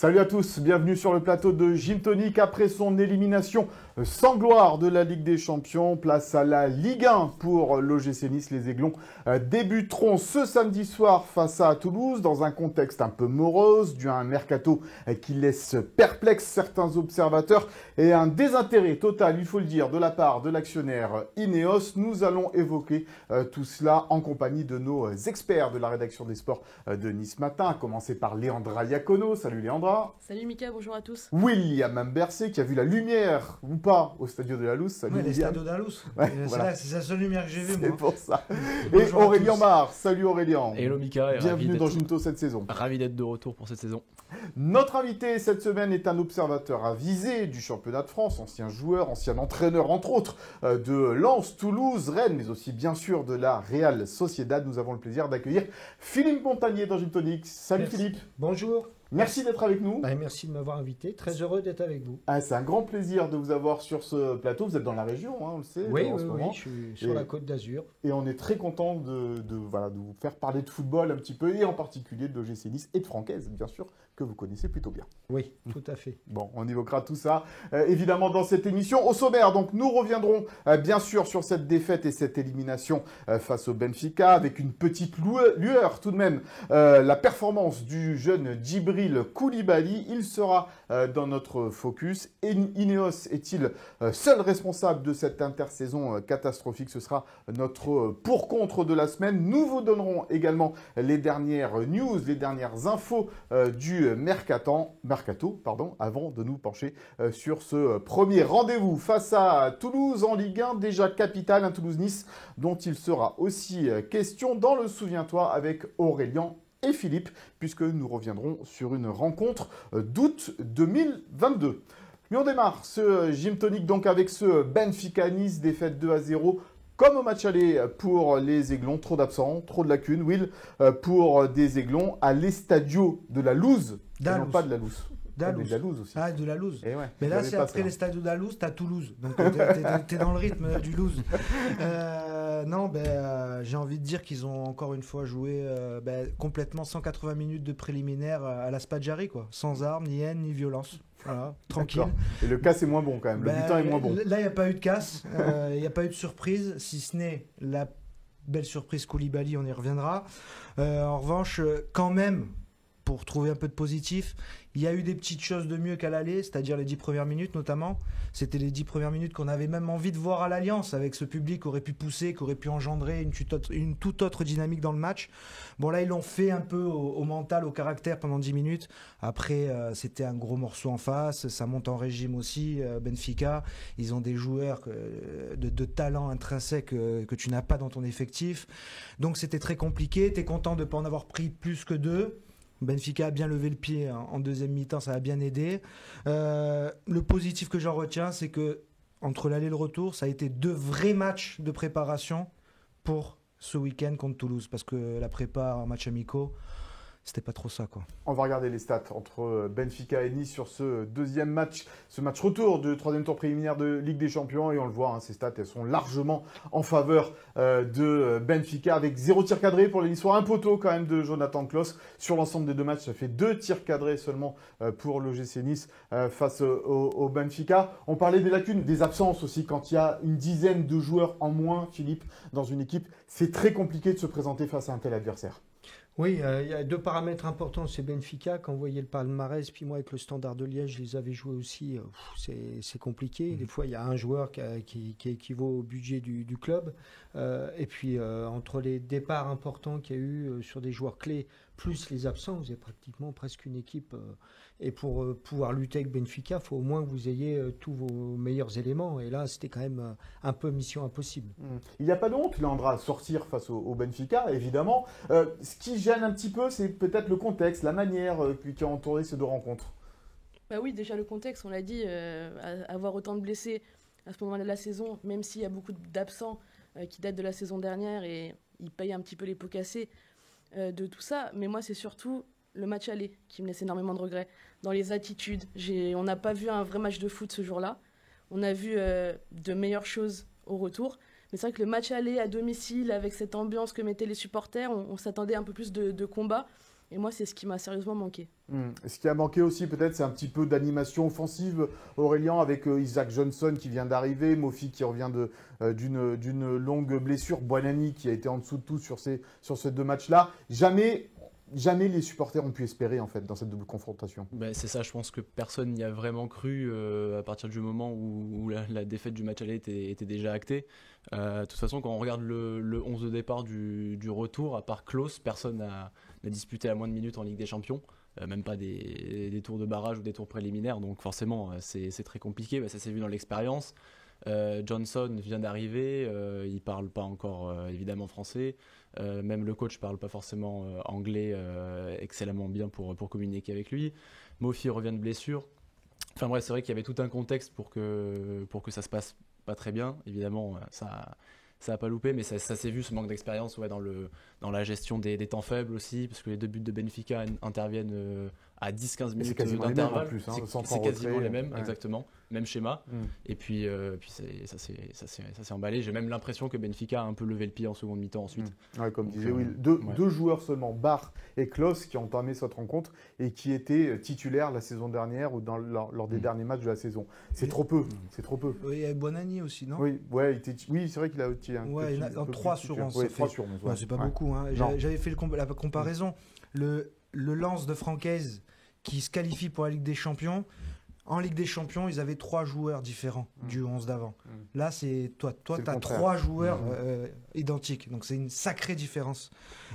Salut à tous, bienvenue sur le plateau de Gym Tonic. Après son élimination sans gloire de la Ligue des Champions, place à la Ligue 1 pour l'OGC Nice. Les Aiglons débuteront ce samedi soir face à Toulouse dans un contexte un peu morose, dû à un mercato qui laisse perplexe certains observateurs et un désintérêt total, il faut le dire, de la part de l'actionnaire Ineos. Nous allons évoquer tout cela en compagnie de nos experts de la rédaction des sports de Nice Matin, à commencer par Léandra Iacono. Salut Léandra. Salut Mika, bonjour à tous. William Bercé qui a vu la lumière ou pas au Stadio de la Luz. Salut Ouais, William. les Stadio de la Luz. Ouais, c'est voilà. la seule lumière que j'ai vue, moi. C'est pour ça. Et Bonjour à Aurélien tous. Mar. Salut Aurélien. Hello Mika, et Bienvenue dans Junto cette saison. ravi d'être de retour pour cette saison. Notre invité cette semaine est un observateur avisé du championnat de France, ancien joueur, ancien entraîneur entre autres de Lens, Toulouse, Rennes, mais aussi bien sûr de la Real Sociedad. Nous avons le plaisir d'accueillir Philippe Montagnier dans Gym Tonic. Salut Merci. Philippe. Bonjour. Merci d'être avec nous. Merci de m'avoir invité. Très heureux d'être avec vous. Ah, c'est un grand plaisir de vous avoir sur ce plateau. Vous êtes dans la région, hein, on le sait, en ce moment. Je suis sur Et- la Côte d'Azur. Et on est très content de vous faire parler de football un petit peu, et en particulier de l'OGC Nice et de Francaise, bien sûr, que vous connaissez plutôt bien. Oui, tout à fait. Bon, on évoquera tout ça, évidemment, dans cette émission. Au sommaire, donc, nous reviendrons, bien sûr, sur cette défaite et cette élimination face au Benfica, avec une petite lueur, tout de même, la performance du jeune Djibril Koulibaly. Il sera dans notre focus. Et Ineos est-il seul responsable de cette intersaison catastrophique? Ce sera notre pour-contre de la semaine. Nous vous donnerons également les dernières news, les dernières infos du mercato, avant de nous pencher sur ce premier rendez-vous face à Toulouse en Ligue 1, déjà capitale, un Toulouse-Nice, dont il sera aussi question dans le Souviens-toi avec Aurélien et Philippe, puisque nous reviendrons sur une rencontre d'août 2022. Mais on démarre ce Gym Tonic donc avec ce Benfica Nice, défaite 2-0. Comme au match aller pour les Aiglons, trop d'absents, trop de lacunes, Will, pour des Aiglons à l'Estadio de la Luz, et non pas de la Luz. De la Ah, mais Luz. de la Luz aussi. Ah, de la Luz. Et ouais, Mais là, j'avais c'est pas après ça. les Stadio de la Luz, t'as Toulouse. Donc, t'es dans le rythme du Luz. J'ai envie de dire qu'ils ont encore une fois joué complètement 180 minutes de préliminaire à la Spadjari, quoi. Sans armes, ni haine, ni violence. Voilà, tranquille. D'accord. Et le cas, c'est moins bon quand même. Le butin est moins bon. Là, il n'y a pas eu de casse, il n'y a pas eu de surprise, si ce n'est la belle surprise Koulibaly, on y reviendra. En revanche, quand même, pour trouver un peu de positif, il y a eu des petites choses de mieux qu'à l'aller, c'est-à-dire les 10 premières minutes notamment. C'était les 10 premières minutes qu'on avait même envie de voir à l'Alliance, avec ce public qui aurait pu pousser, qui aurait pu engendrer une toute autre dynamique dans le match. Bon, là, ils l'ont fait un peu au mental, au caractère pendant 10 minutes. Après, c'était un gros morceau en face, ça monte en régime aussi, Benfica. Ils ont des joueurs de talent intrinsèque que tu n'as pas dans ton effectif. Donc, c'était très compliqué. Tu es content de ne pas en avoir pris plus que 2. Benfica a bien levé le pied en deuxième mi-temps, ça a bien aidé. Le positif que j'en retiens, c'est que entre l'aller et le retour, ça a été 2 vrais matchs de préparation pour ce week-end contre Toulouse, parce que la prépa en match amicaux, c'était pas trop ça, quoi. On va regarder les stats entre Benfica et Nice sur ce deuxième match, ce match retour du troisième tour préliminaire de Ligue des Champions. Et on le voit, hein, ces stats, elles sont largement en faveur de Benfica, avec 0 tir cadré pour les Niçois, un poteau quand même de Jonathan Klaus. Sur l'ensemble des 2 matchs, ça fait 2 tirs cadrés seulement pour l'OGC Nice face au Benfica. On parlait des lacunes, des absences aussi. Quand il y a une dizaine de joueurs en moins, Philippe, dans une équipe, c'est très compliqué de se présenter face à un tel adversaire. Oui, il y a 2 paramètres importants. C'est Benfica, quand vous voyez le palmarès, puis moi avec le Standard de Liège, je les avais joués aussi, c'est compliqué. Des fois, il y a un joueur qui équivaut au budget du club. Et puis, entre les départs importants qu'il y a eu sur des joueurs clés, plus les absents, vous avez pratiquement presque une équipe. Et pour pouvoir lutter avec Benfica, il faut au moins que vous ayez tous vos meilleurs éléments. Et là, c'était quand même un peu mission impossible. Il n'y a pas de honte, Leandra, à sortir face au Benfica, évidemment. Ce qui gêne un petit peu, c'est peut-être le contexte, la manière qui a entouré ces 2 rencontres. Bah oui, déjà le contexte, on l'a dit, avoir autant de blessés à ce moment-là de la saison, même s'il y a beaucoup d'absents qui datent de la saison dernière et ils payent un petit peu les pots cassés de tout ça. Mais moi, c'est surtout le match aller qui me laisse énormément de regrets. Dans les attitudes, on n'a pas vu un vrai match de foot ce jour-là. On a vu de meilleures choses au retour. Mais c'est vrai que le match aller à domicile, avec cette ambiance que mettaient les supporters, on s'attendait un peu plus de combat. Et moi, c'est ce qui m'a sérieusement manqué. Ce qui a manqué aussi, peut-être, c'est un petit peu d'animation offensive, Aurélien, avec Isaac Johnson qui vient d'arriver, Mofi qui revient d'une longue blessure, Buonanni qui a été en dessous de tout sur ces 2 matchs-là. Jamais les supporters ont pu espérer, en fait, dans cette double confrontation. C'est ça, je pense que personne n'y a vraiment cru à partir du moment où la défaite du match aller était déjà actée. De toute façon, quand on regarde le 11 de départ du retour, à part Klose, personne n'a disputé à moins de minutes en Ligue des Champions. Même pas des tours de barrage ou des tours préliminaires, donc forcément c'est très compliqué. Ça s'est vu dans l'expérience. Johnson vient d'arriver, il parle pas encore évidemment français, même le coach parle pas forcément anglais excellemment bien pour communiquer avec lui. Mofi revient de blessure. Enfin bref, c'est vrai qu'il y avait tout un contexte pour que ça se passe pas très bien. Évidemment, ça a pas loupé, mais ça s'est vu, ce manque d'expérience dans la gestion des temps faibles aussi, parce que les 2 buts de Benfica interviennent à 10-15 minutes d'intervalle. C'est quasiment les mêmes, exactement, même schéma. Et puis ça s'est emballé. J'ai même l'impression que Benfica a un peu levé le pied en seconde mi-temps ensuite. Ouais, comme disait Will, deux joueurs seulement, Barr et Klose, qui ont entamé cette rencontre et qui étaient titulaires la saison dernière ou lors des derniers matchs de la saison. C'est trop peu. C'est trop peu. Oui, il y a Buonanni aussi, non? Oui, c'est vrai qu'il a aussi un. Ouais, il y en a 3 sur 11. 3 sur 11. C'est pas beaucoup. Hein. J'avais fait la comparaison. Le Lens de Francaise qui se qualifie pour la Ligue des Champions. En Ligue des Champions, ils avaient 3 joueurs différents du 11 d'avant. Là, c'est toi tu as 3 joueurs identiques. Donc, c'est une sacrée différence.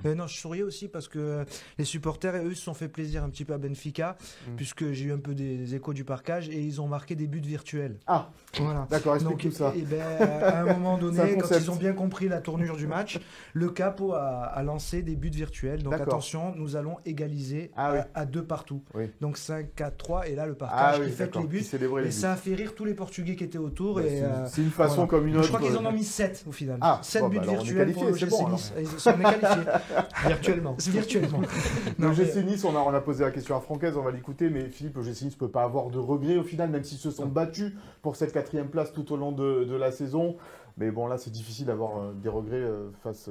Non, je souriais aussi parce que les supporters, eux, se sont fait plaisir un petit peu à Benfica, puisque j'ai eu un peu des échos du parkage et ils ont marqué des buts virtuels. Ah, voilà. D'accord, explique tout ça. À un moment donné, quand ils ont bien compris la tournure du match, le Capo a lancé des buts virtuels. Donc, attention, nous allons égaliser à 2 partout. Oui. Donc, 5-4-3, et là, le partage qui fait les buts, et ça a fait rire tous les Portugais qui étaient autour. C'est une façon comme une autre. Je crois qu'ils en ont mis 7 au final. 7 buts virtuels pour l'OGC Nice. Ils sont qualifiés. Virtuellement. L'OGC Nice, on a posé la question à Francaise, on va l'écouter, mais Philippe, l'OGC Nice ne peut pas avoir de regrets au final, même s'ils se sont battus pour cette 4e place tout au long de la saison. Mais bon, là, c'est difficile d'avoir des regrets face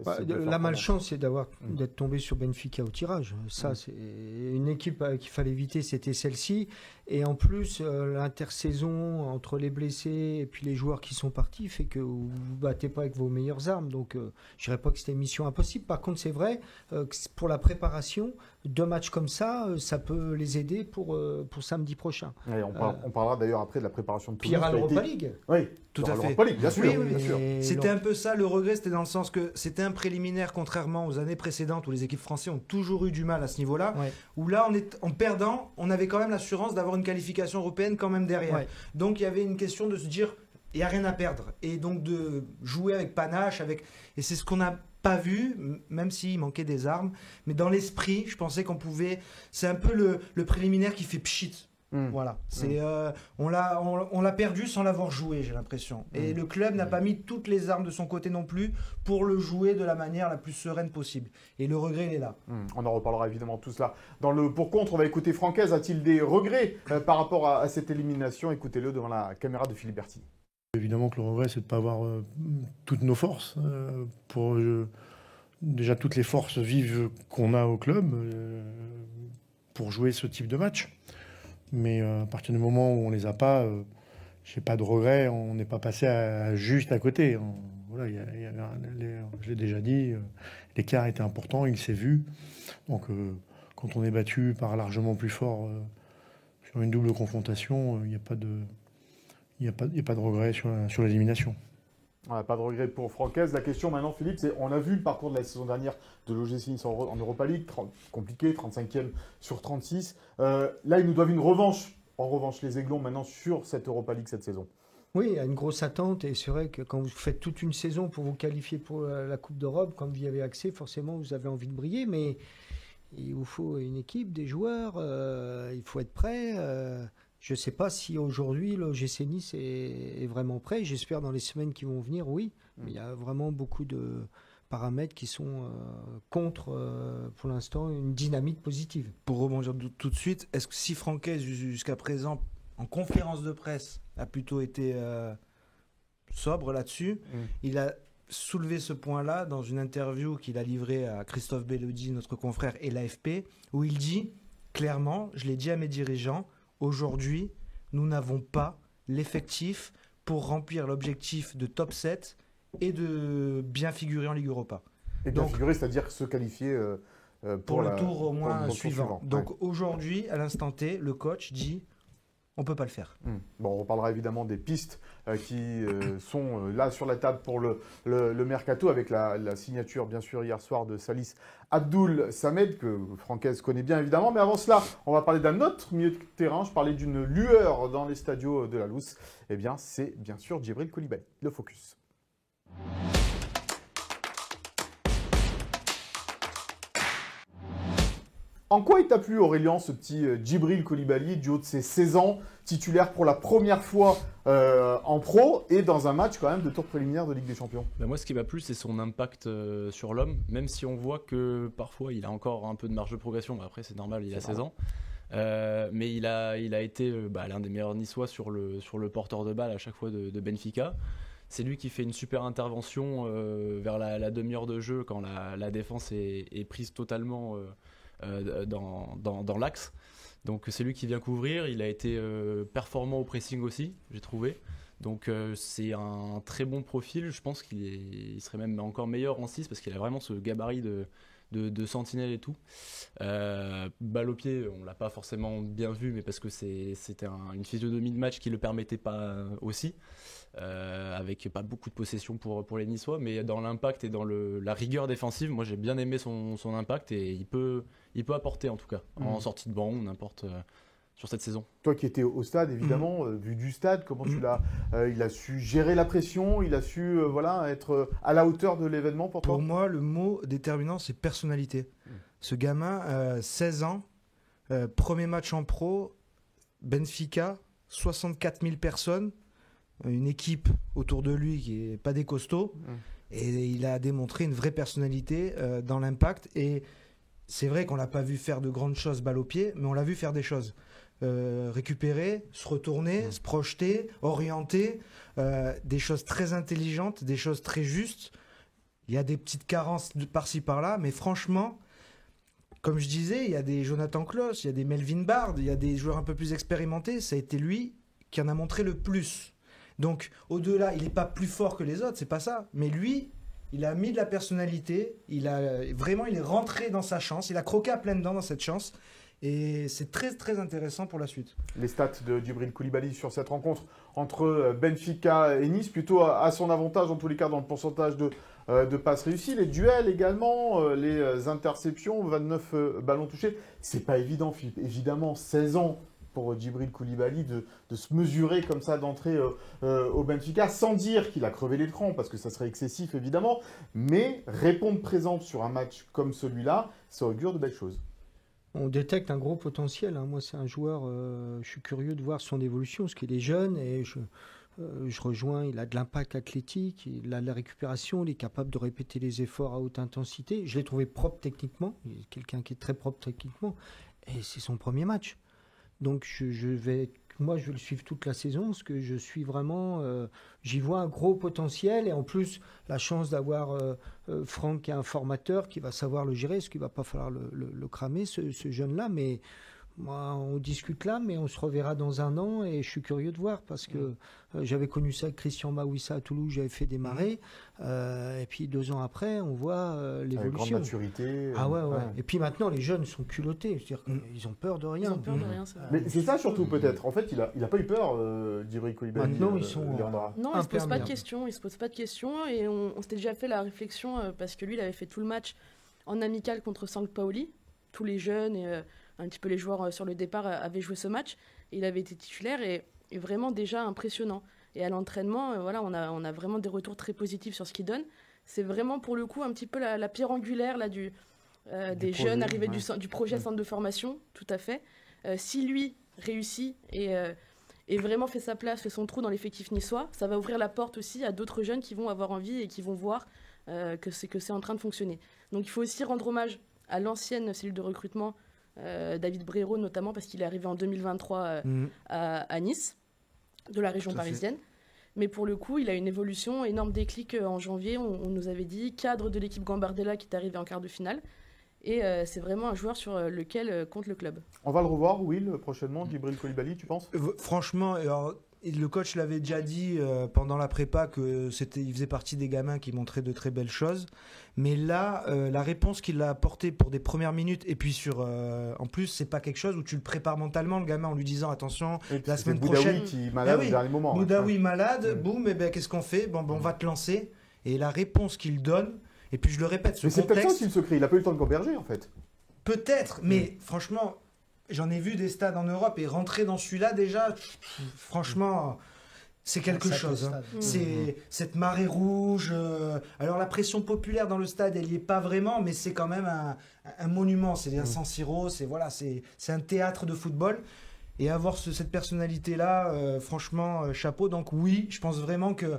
à ces la malchance, c'est d'être tombé sur Benfica au tirage. Ça, c'est une équipe qu'il fallait éviter, c'était celle-ci. Et en plus, l'intersaison entre les blessés et puis les joueurs qui sont partis fait que vous ne vous battez pas avec vos meilleures armes. Donc, je ne dirais pas que c'était une mission impossible. Par contre, c'est vrai que pour la préparation, 2 matchs comme ça, ça peut les aider pour samedi prochain. Ouais, on parlera d'ailleurs après de la préparation de Toulouse. Puis il y aura l'Europa League. Oui, tout à fait. L'Europa League, bien sûr. Oui, bien sûr. C'était un peu ça, le regret, c'était dans le sens que c'était un préliminaire, contrairement aux années précédentes où les équipes françaises ont toujours eu du mal à ce niveau-là, où là, en perdant, on avait quand même l'assurance d'avoir une qualification européenne quand même derrière. Ouais. Donc il y avait une question de se dire, il n'y a rien à perdre. Et donc de jouer avec panache, et c'est ce qu'on n'a pas vu, même s'il manquait des armes. Mais dans l'esprit, je pensais qu'on pouvait... C'est un peu le préliminaire qui fait pchit. Voilà, on l'a perdu sans l'avoir joué, j'ai l'impression. Et le club n'a pas mis toutes les armes de son côté non plus pour le jouer de la manière la plus sereine possible. Et le regret, il est là. On en reparlera évidemment tout cela. Dans le pour contre, on va écouter Francaise. A-t-il des regrets par rapport à cette élimination? Écoutez-le devant la caméra de Philippe Berti. Évidemment que le regret, c'est de ne pas avoir toutes nos forces pour déjà toutes les forces vives qu'on a au club pour jouer ce type de match. Mais à partir du moment où on les a pas, je n'ai pas de regret, on n'est pas passé juste à côté. Voilà, je l'ai déjà dit, l'écart était important, il s'est vu. Donc quand on est battu par largement plus fort sur une double confrontation, il n'y a pas de regret sur l'élimination. Pas de regret pour Francaise. La question maintenant, Philippe, c'est on a vu le parcours de la saison dernière de l'OGC Nice en Europa League, compliqué, 35e sur 36. Là, ils nous doivent une revanche. En revanche, les Aiglons maintenant sur cette Europa League cette saison. Oui, il y a une grosse attente et c'est vrai que quand vous faites toute une saison pour vous qualifier pour la Coupe d'Europe, quand vous y avez accès, forcément, vous avez envie de briller, mais il vous faut une équipe, des joueurs, il faut être prêt. Je ne sais pas si aujourd'hui l'OGC Nice est vraiment prêt. J'espère dans les semaines qui vont venir, oui. Mais il y a vraiment beaucoup de paramètres qui sont contre, pour l'instant, une dynamique positive. Pour rebondir tout de suite, est-ce que si Francaise, jusqu'à présent, en conférence de presse, a plutôt été sobre là-dessus, il a soulevé ce point-là dans une interview qu'il a livrée à Christophe Bellodi, notre confrère, et l'AFP, où il dit... clairement, je l'ai dit à mes dirigeants, aujourd'hui, nous n'avons pas l'effectif pour remplir l'objectif de top 7 et de bien figurer en Ligue Europa. Et bien Donc, figurer, c'est-à-dire se qualifier pour le tour au moins pour le tour suivant. Donc ouais. aujourd'hui, à l'instant T, le coach dit on peut pas le faire. Bon, on reparlera évidemment des pistes qui sont là sur la table pour le mercato, avec la signature, bien sûr, hier soir de Salis Abdoul Samed, que Francaise connaît bien évidemment. Mais avant cela, on va parler d'un autre milieu de terrain. Je parlais d'une lueur dans les stadios de la Luz. Eh bien, c'est bien sûr Djibril Coulibaly. Le focus. En quoi il t'a plu, Aurélien, ce petit Djibril Coulibaly, du haut de ses 16 ans, titulaire pour la première fois en pro et dans un match quand même de tour préliminaire de Ligue des Champions? Moi, ce qui m'a plu, c'est son impact sur l'homme, même si on voit que parfois il a encore un peu de marge de progression. Après, c'est normal, il a 16 ans. Mais il a été l'un des meilleurs Niçois sur le porteur de balle à chaque fois de Benfica. C'est lui qui fait une super intervention vers la demi-heure de jeu quand la défense est prise totalement dans l'axe. Donc c'est lui qui vient couvrir. Il a été performant au pressing aussi, j'ai trouvé. Donc c'est un très bon profil. Je pense qu'il serait même encore meilleur en 6 parce qu'il a vraiment ce gabarit de sentinelle et tout. Balle au pied, on l'a pas forcément bien vu, mais parce que c'était une physionomie de match qui le permettait pas aussi, avec pas beaucoup de possession pour les Niçois, mais dans l'impact et dans la rigueur défensive, moi j'ai bien aimé son impact et il peut apporter en tout cas en sortie de banc ou n'importe sur cette saison. Toi qui étais au stade, évidemment, vu du stade, comment tu l'as il a su gérer la pression, il a su être à la hauteur de l'événement pour toi? Pour moi, le mot déterminant, c'est personnalité. Ce gamin, 16 ans, premier match en pro, Benfica, 64 000 personnes, une équipe autour de lui qui n'est pas des costauds, et il a démontré une vraie personnalité dans l'impact. Et c'est vrai qu'on ne l'a pas vu faire de grandes choses balle au pied, mais on l'a vu faire des choses. Récupérer, se retourner, se projeter, orienter, des choses très intelligentes, des choses très justes. Il y a des petites carences par-ci par-là, mais franchement, comme je disais, il y a des Jonathan Klaus, il y a des Melvin Bard, il y a des joueurs un peu plus expérimentés. Ça a été lui qui en a montré le plus. Donc au-delà, il n'est pas plus fort que les autres, c'est pas ça. Mais lui, il a mis de la personnalité, il est rentré dans sa chance, il a croqué à pleines dents dans cette chance. Et c'est très très intéressant pour la suite. Les stats de Djibril Coulibaly sur cette rencontre entre Benfica et Nice, plutôt à son avantage en tous les cas dans le pourcentage de passes réussies. Les duels également, les interceptions, 29 ballons touchés. C'est pas évident, Philippe. Évidemment, 16 ans pour Djibril Coulibaly de se mesurer comme ça d'entrée au Benfica, sans dire qu'il a crevé l'écran, parce que ça serait excessif évidemment, mais répondre présent sur un match comme celui-là, ça augure de belles choses. On détecte un gros potentiel. Moi, c'est un joueur, je suis curieux de voir son évolution, parce qu'il est jeune et je rejoins, il a de l'impact athlétique, il a de la récupération, il est capable de répéter les efforts à haute intensité. Je l'ai trouvé propre techniquement, il est quelqu'un qui est très propre techniquement, et c'est son premier match. Donc je vais le suivre toute la saison, parce que je suis vraiment, j'y vois un gros potentiel, et en plus la chance d'avoir Franck qui est un formateur qui va savoir le gérer, parce qu'il ne va pas falloir le cramer ce jeune-là, mais moi, on discute là, mais on se reverra dans un an, et je suis curieux de voir, parce que j'avais connu ça avec Christian Mawissa à Toulouse, j'avais fait démarrer, et puis 2 ans après, on voit l'évolution. Avec grande maturité. Ouais. Et puis maintenant, les jeunes sont culottés, c'est-à-dire qu'ils ont peur de rien. Ils ont peur de rien, ça. Mais c'est ça surtout peut-être. En fait, il a pas eu peur, Djibril Coulibaly. Maintenant, ils sont Leandra. Non, il se pose pas de questions. Il se pose pas de questions, et on s'était déjà fait la réflexion parce que lui, il avait fait tout le match en amical contre Sampaoli. Tous les jeunes et un petit peu les joueurs sur le départ avaient joué ce match. Il avait été titulaire et vraiment déjà impressionnant. Et à l'entraînement, on a vraiment des retours très positifs sur ce qu'il donne. C'est vraiment pour le coup un petit peu la pierre angulaire là, des jeunes arrivés du projet centre de formation, tout à fait. Si lui réussit et vraiment fait sa place, fait son trou dans l'effectif niçois, ça va ouvrir la porte aussi à d'autres jeunes qui vont avoir envie et qui vont voir que c'est en train de fonctionner. Donc il faut aussi rendre hommage à l'ancienne cellule de recrutement, David Brero notamment, parce qu'il est arrivé en 2023 à Nice, de la région parisienne. Mais pour le coup, il a une évolution, énorme déclic en janvier. On nous avait dit cadre de l'équipe Gambardella qui est arrivé en quart de finale. Et c'est vraiment un joueur sur lequel compte le club. On va le revoir, Will, prochainement, Djibril Coulibaly, tu penses? Franchement, alors, le coach l'avait déjà dit pendant la prépa il faisait partie des gamins qui montraient de très belles choses. Mais là, la réponse qu'il a apportée pour des premières minutes, et puis en plus, c'est pas quelque chose où tu le prépares mentalement, le gamin, en lui disant attention, la semaine prochaine. Boudaoui qui est malade au dernier moment. Boudaoui malade, boum, et ben qu'est-ce qu'on fait? Bon, on va te lancer. Et la réponse qu'il donne, et puis je le répète, mais c'est peut-être ça aussi le secret, il a pas eu le temps de gamberger en fait. Peut-être, mais franchement, j'en ai vu des stades en Europe et rentrer dans celui-là déjà, franchement, c'est quelque chose. Hein. C'est cette marée rouge. Alors la pression populaire dans le stade, elle n'y est pas vraiment, mais c'est quand même un monument. C'est un San Siro, c'est un théâtre de football. Et avoir cette personnalité-là, franchement, chapeau. Donc oui, je pense vraiment que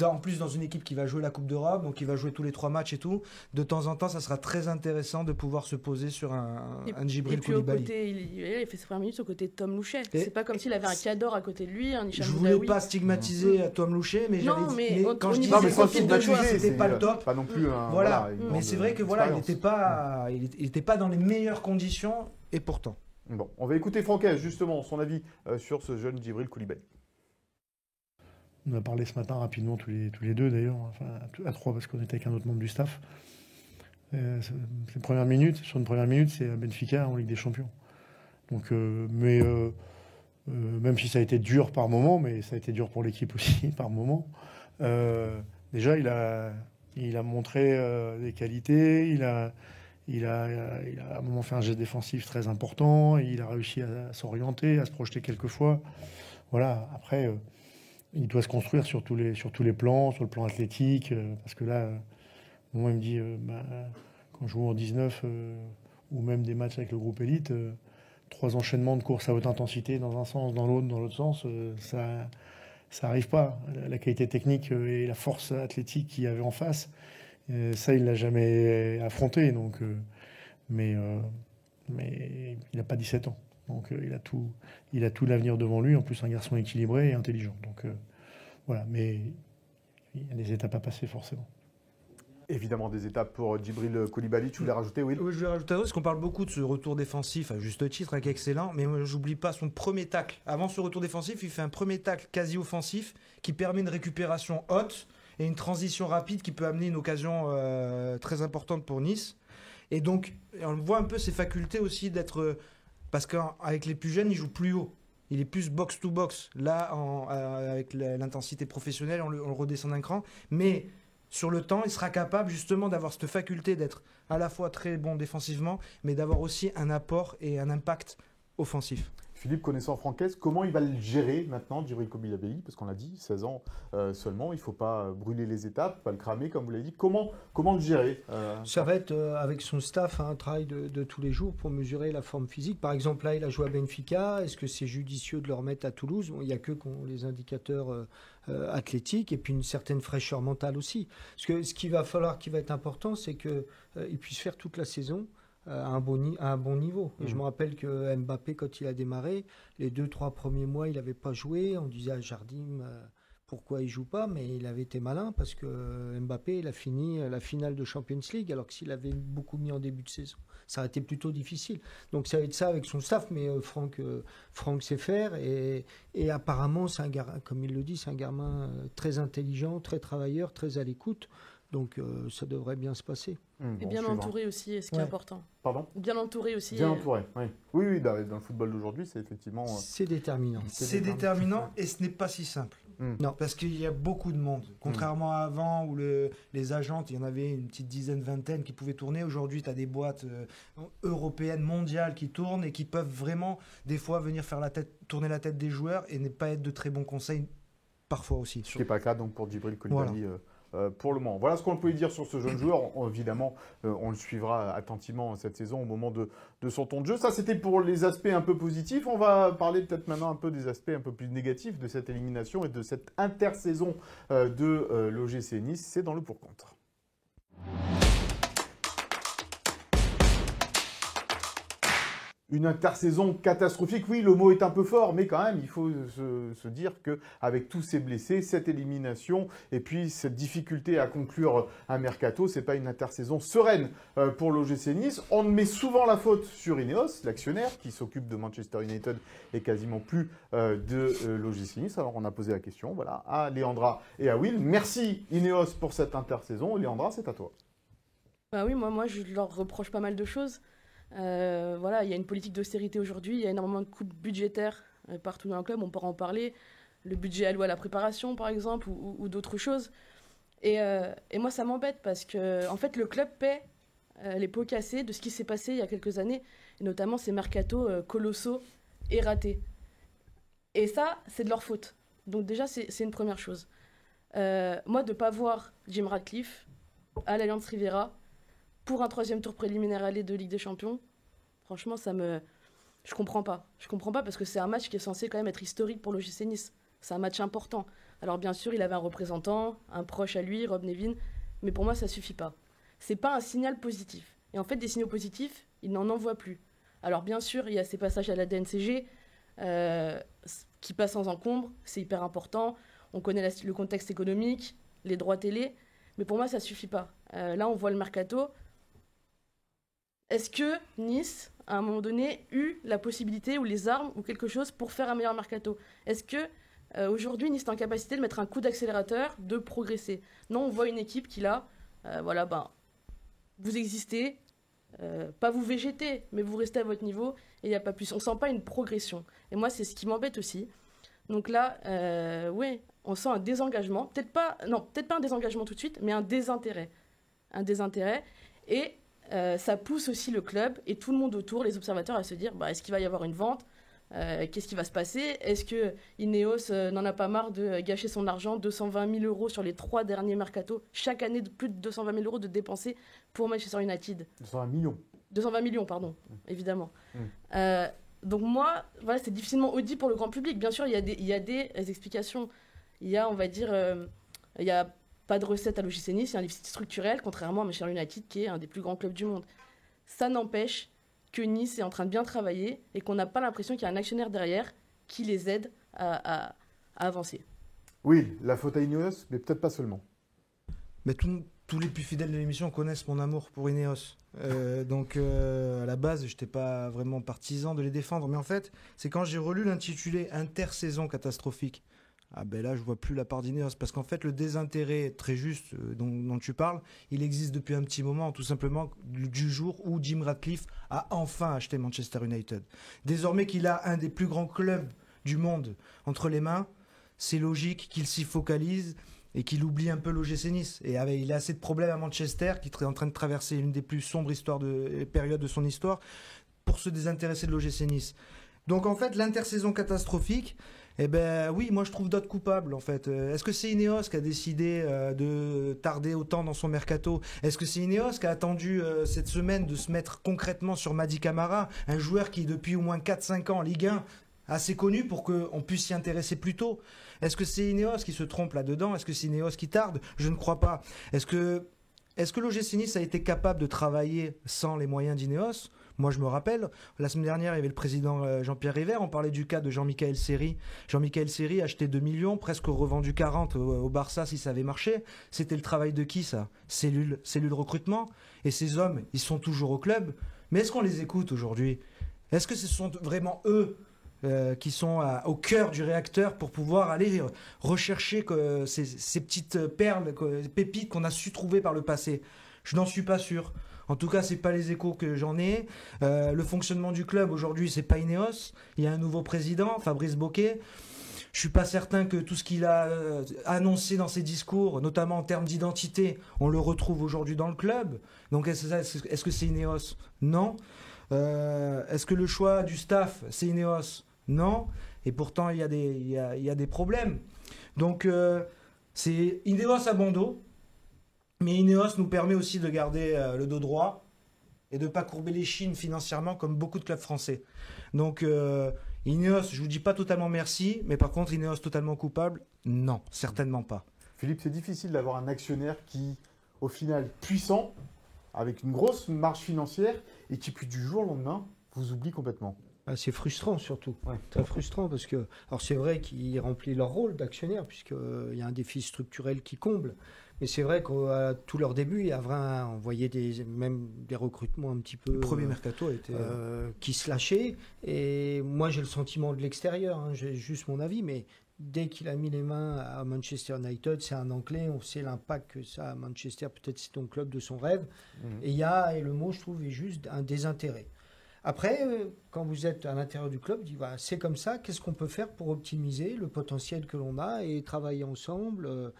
en plus dans une équipe qui va jouer la Coupe d'Europe, donc qui va jouer tous les 3 matchs et tout, de temps en temps, ça sera très intéressant de pouvoir se poser sur un Djibril Coulibaly. Il fait ses premières minutes au côté de Tom Louchet. C'est pas comme s'il avait un Cador à côté de lui, un Hicham Je Boudaoui. voulais pas stigmatiser Tom Louchet, mais quand je disais profil de joueur, c'était pas le top. Pas non plus. Voilà. Mais c'est vrai que il n'était pas dans les meilleures conditions, et pourtant. Bon, on va écouter Franquès, justement, son avis sur ce jeune Djibril Coulibaly. On a parlé ce matin rapidement tous les deux d'ailleurs, enfin à 3 parce qu'on était avec un autre membre du staff. Sur une première minute, c'est à Benfica en Ligue des Champions. Donc, même si ça a été dur par moment, mais ça a été dur pour l'équipe aussi par moment. Déjà, il a montré des qualités. Il a à un moment fait un geste défensif très important. Il a réussi à s'orienter, à se projeter quelques fois. Voilà. Après. Il doit se construire sur tous les plans, sur le plan athlétique, parce que là, moi, il me dit, quand je joue en 19, ou même des matchs avec le groupe élite, 3 enchaînements de courses à haute intensité dans un sens, dans l'autre sens, ça n'arrive pas. La qualité technique et la force athlétique qu'il y avait en face, ça, il ne l'a jamais affronté. Donc, mais il n'a pas 17 ans. Donc il a tout l'avenir devant lui, en plus un garçon équilibré et intelligent. Donc voilà, mais il y a des étapes à passer forcément. Évidemment des étapes pour Djibril Coulibaly. Tu voulais rajouter, Will? Oui, je voulais rajouter parce qu'on parle beaucoup de ce retour défensif, à juste titre, qui est excellent, mais moi, j'oublie pas son premier tacle. Avant ce retour défensif, il fait un premier tacle quasi offensif qui permet une récupération haute et une transition rapide qui peut amener une occasion très importante pour Nice. Et donc, on voit un peu ses facultés aussi d'être... Parce qu'avec les plus jeunes, il joue plus haut. Il est plus box-to-box. Là, avec l'intensité professionnelle, on le redescend d'un cran. Mais sur le temps, il sera capable justement d'avoir cette faculté d'être à la fois très bon défensivement, mais d'avoir aussi un apport et un impact offensif. Philippe, connaissant Franquès, comment il va le gérer maintenant, Djibril Coulibaly? Parce qu'on l'a dit, 16 ans seulement, il ne faut pas brûler les étapes, pas le cramer, comme vous l'avez dit. Comment le gérer Ça va être, avec son staff, un travail de tous les jours pour mesurer la forme physique. Par exemple, là, il a joué à Benfica. Est-ce que c'est judicieux de le remettre à Toulouse? Il n'y a que les indicateurs athlétiques et puis une certaine fraîcheur mentale aussi. Parce que ce qui va être important, c'est qu'il puisse faire toute la saison à un bon niveau. Et je me rappelle que Mbappé, quand il a démarré, les 2-3 premiers mois, il n'avait pas joué. On disait à Jardim, pourquoi il ne joue pas? Mais il avait été malin parce que Mbappé, il a fini la finale de Champions League, alors que s'il avait beaucoup mis en début de saison, ça aurait été plutôt difficile. Donc ça va être ça avec son staff, mais Franck sait faire. Et apparemment, comme il le dit, c'est un gamin très intelligent, très travailleur, très à l'écoute. Donc ça devrait bien se passer. Et bien entouré aussi, ce qui est important. Pardon ? Bien entouré aussi. Bien entouré, oui. Oui, dans le football d'aujourd'hui, c'est effectivement... C'est déterminant. C'est déterminant et ce n'est pas si simple. Non. Parce qu'il y a beaucoup de monde. Contrairement à avant où les agentes, il y en avait une petite dizaine, vingtaine qui pouvaient tourner. Aujourd'hui, tu as des boîtes européennes, mondiales qui tournent et qui peuvent vraiment, des fois, venir faire tourner la tête des joueurs et ne pas être de très bons conseils, parfois aussi. Ce qui n'est pas le cas donc, pour Djibril Coulibaly. Voilà. Pour le moment. Voilà ce qu'on peut dire sur ce jeune joueur. Évidemment, on le suivra attentivement cette saison au moment de son temps de jeu. Ça, c'était pour les aspects un peu positifs. On va parler peut-être maintenant un peu des aspects un peu plus négatifs de cette élimination et de cette intersaison de l'OGC Nice. C'est dans le pour-contre. Une intersaison catastrophique, oui, le mot est un peu fort, mais quand même, il faut se dire qu'avec tous ces blessés, cette élimination et puis cette difficulté à conclure un mercato, c'est pas une intersaison sereine pour l'OGC Nice. On met souvent la faute sur Ineos, l'actionnaire qui s'occupe de Manchester United et quasiment plus de l'OGC Nice. Alors on a posé la question, voilà, à Léandra et à Will. Merci Ineos pour cette intersaison. Léandra, c'est à toi. Bah oui, moi je leur reproche pas mal de choses. Voilà, il y a une politique d'austérité aujourd'hui, il y a énormément de coupes budgétaires partout dans le club, on pourra en parler. Le budget alloué à la préparation, par exemple, ou d'autres choses. Et moi, ça m'embête parce que, en fait, le club paie les pots cassés de ce qui s'est passé il y a quelques années, et notamment ces mercatos colossaux et ratés. Et ça, c'est de leur faute. Donc déjà, c'est une première chose. Moi, de ne pas voir Jim Ratcliffe à l'Allianz Riviera pour un 3e tour préliminaire aller de Ligue des Champions, franchement, je comprends pas. Je comprends pas parce que c'est un match qui est censé quand même être historique pour l'OGC Nice. C'est un match important. Alors bien sûr, il avait un représentant, un proche à lui, Rob Nevin, mais pour moi, ça suffit pas. C'est pas un signal positif. Et en fait, des signaux positifs, il n'en envoie plus. Alors bien sûr, il y a ces passages à la DNCG qui passent sans encombre, c'est hyper important. On connaît le contexte économique, les droits télé, mais pour moi, ça suffit pas. Là, on voit le mercato. Est-ce que Nice, à un moment donné, eut la possibilité ou les armes ou quelque chose pour faire un meilleur mercato? Est-ce que aujourd'hui, Nice est en capacité de mettre un coup d'accélérateur, de progresser? Non, on voit une équipe qui, là, voilà, vous existez, pas vous végétez, mais vous restez à votre niveau et il n'y a pas plus. On ne sent pas une progression. Et moi, c'est ce qui m'embête aussi. Donc là, oui, on sent un désengagement. Peut-être pas un désengagement tout de suite, mais un désintérêt. Un désintérêt. Et ça pousse aussi le club et tout le monde autour, les observateurs, à se dire est-ce qu'il va y avoir une vente? Qu'est-ce qui va se passer? Est-ce que Ineos n'en a pas marre de gâcher son argent, 220 000 euros sur les 3 derniers mercatos, chaque année de plus de 220 000 euros de dépenser pour Manchester United? 220 millions. 220 millions, pardon, évidemment. Donc moi, voilà, c'est difficilement audible pour le grand public. Bien sûr, il y a des explications. Il y a, on va dire, il y a pas de recette à l'OGC Nice, il y a un déficit structurel, contrairement à Manchester United, qui est un des plus grands clubs du monde. Ça n'empêche que Nice est en train de bien travailler et qu'on n'a pas l'impression qu'il y a un actionnaire derrière qui les aide à avancer. Oui, la faute à Ineos, mais peut-être pas seulement. Mais tous les plus fidèles de l'émission connaissent mon amour pour Ineos. Donc à la base, je n'étais pas vraiment partisan de les défendre. Mais en fait, c'est quand j'ai relu l'intitulé « Intersaison catastrophique ». Ah ben là, je vois plus la part d'Ineos, parce qu'en fait, le désintérêt très juste dont tu parles, il existe depuis un petit moment, tout simplement du jour où Jim Ratcliffe a enfin acheté Manchester United. Désormais qu'il a un des plus grands clubs du monde entre les mains, c'est logique qu'il s'y focalise et qu'il oublie un peu l'OGC Nice. Et il a assez de problèmes à Manchester, qui est en train de traverser une des plus sombres périodes de son histoire, pour se désintéresser de l'OGC Nice. Donc en fait, l'intersaison catastrophique, eh ben oui, moi je trouve d'autres coupables en fait. Est-ce que c'est Ineos qui a décidé de tarder autant dans son mercato? Est-ce que c'est Ineos qui a attendu cette semaine de se mettre concrètement sur Mady Camara, un joueur qui depuis au moins 4-5 ans en Ligue 1 assez connu pour qu'on puisse s'y intéresser plus tôt? Est-ce que c'est Ineos qui se trompe là-dedans? Est-ce que c'est Ineos qui tarde? Je ne crois pas. Est-ce que l'OGC Nice a été capable de travailler sans les moyens d'Ineos? Moi, je me rappelle, la semaine dernière, il y avait le président Jean-Pierre River, on parlait du cas de Jean-Michel Seri. Jean-Michel Seri acheté 2 millions, presque revendu 40 au Barça si ça avait marché. C'était le travail de qui, ça? Cellule recrutement. Et ces hommes, ils sont toujours au club. Mais est-ce qu'on les écoute aujourd'hui? Est-ce que ce sont vraiment eux qui sont au cœur du réacteur pour pouvoir aller rechercher ces petites perles, pépites qu'on a su trouver par le passé? Je n'en suis pas sûr. En tout cas, c'est pas les échos que j'en ai. Le fonctionnement du club aujourd'hui, c'est pas Ineos. Il y a un nouveau président, Fabrice Boquet. Je suis pas certain que tout ce qu'il a annoncé dans ses discours, notamment en termes d'identité, on le retrouve aujourd'hui dans le club. Donc est-ce que c'est Ineos? Non. Est-ce que le choix du staff, c'est Ineos? Non. Et pourtant, il y a des problèmes. Donc c'est Ineos à bon dos. Mais Ineos nous permet aussi de garder le dos droit et de ne pas courber les chines financièrement comme beaucoup de clubs français. Donc Ineos, je ne vous dis pas totalement merci, mais par contre Ineos totalement coupable? Non, certainement pas. Philippe, c'est difficile d'avoir un actionnaire qui, au final, puissant, avec une grosse marge financière et qui, puis du jour au lendemain, vous oublie complètement. Ah, c'est frustrant surtout, Ouais. très frustrant parce que, alors c'est vrai qu'ils remplissent leur rôle d'actionnaire puisqu'il y a un défi structurel qui comble, mais c'est vrai qu'à tout leur début, il y a vraiment, on voyait même des recrutements un petit peu Le premier mercato a été. qui se lâchaient et moi j'ai le sentiment de l'extérieur, hein, j'ai juste mon avis, mais dès qu'il a mis les mains à Manchester United, c'est un Anglais, on sait l'impact que ça a à Manchester, peut-être c'est ton club de son rêve, et le mot je trouve est juste un désintérêt. Après, quand vous êtes à l'intérieur du club, dit, voilà, c'est comme ça, qu'est-ce qu'on peut faire pour optimiser le potentiel que l'on a et travailler ensemble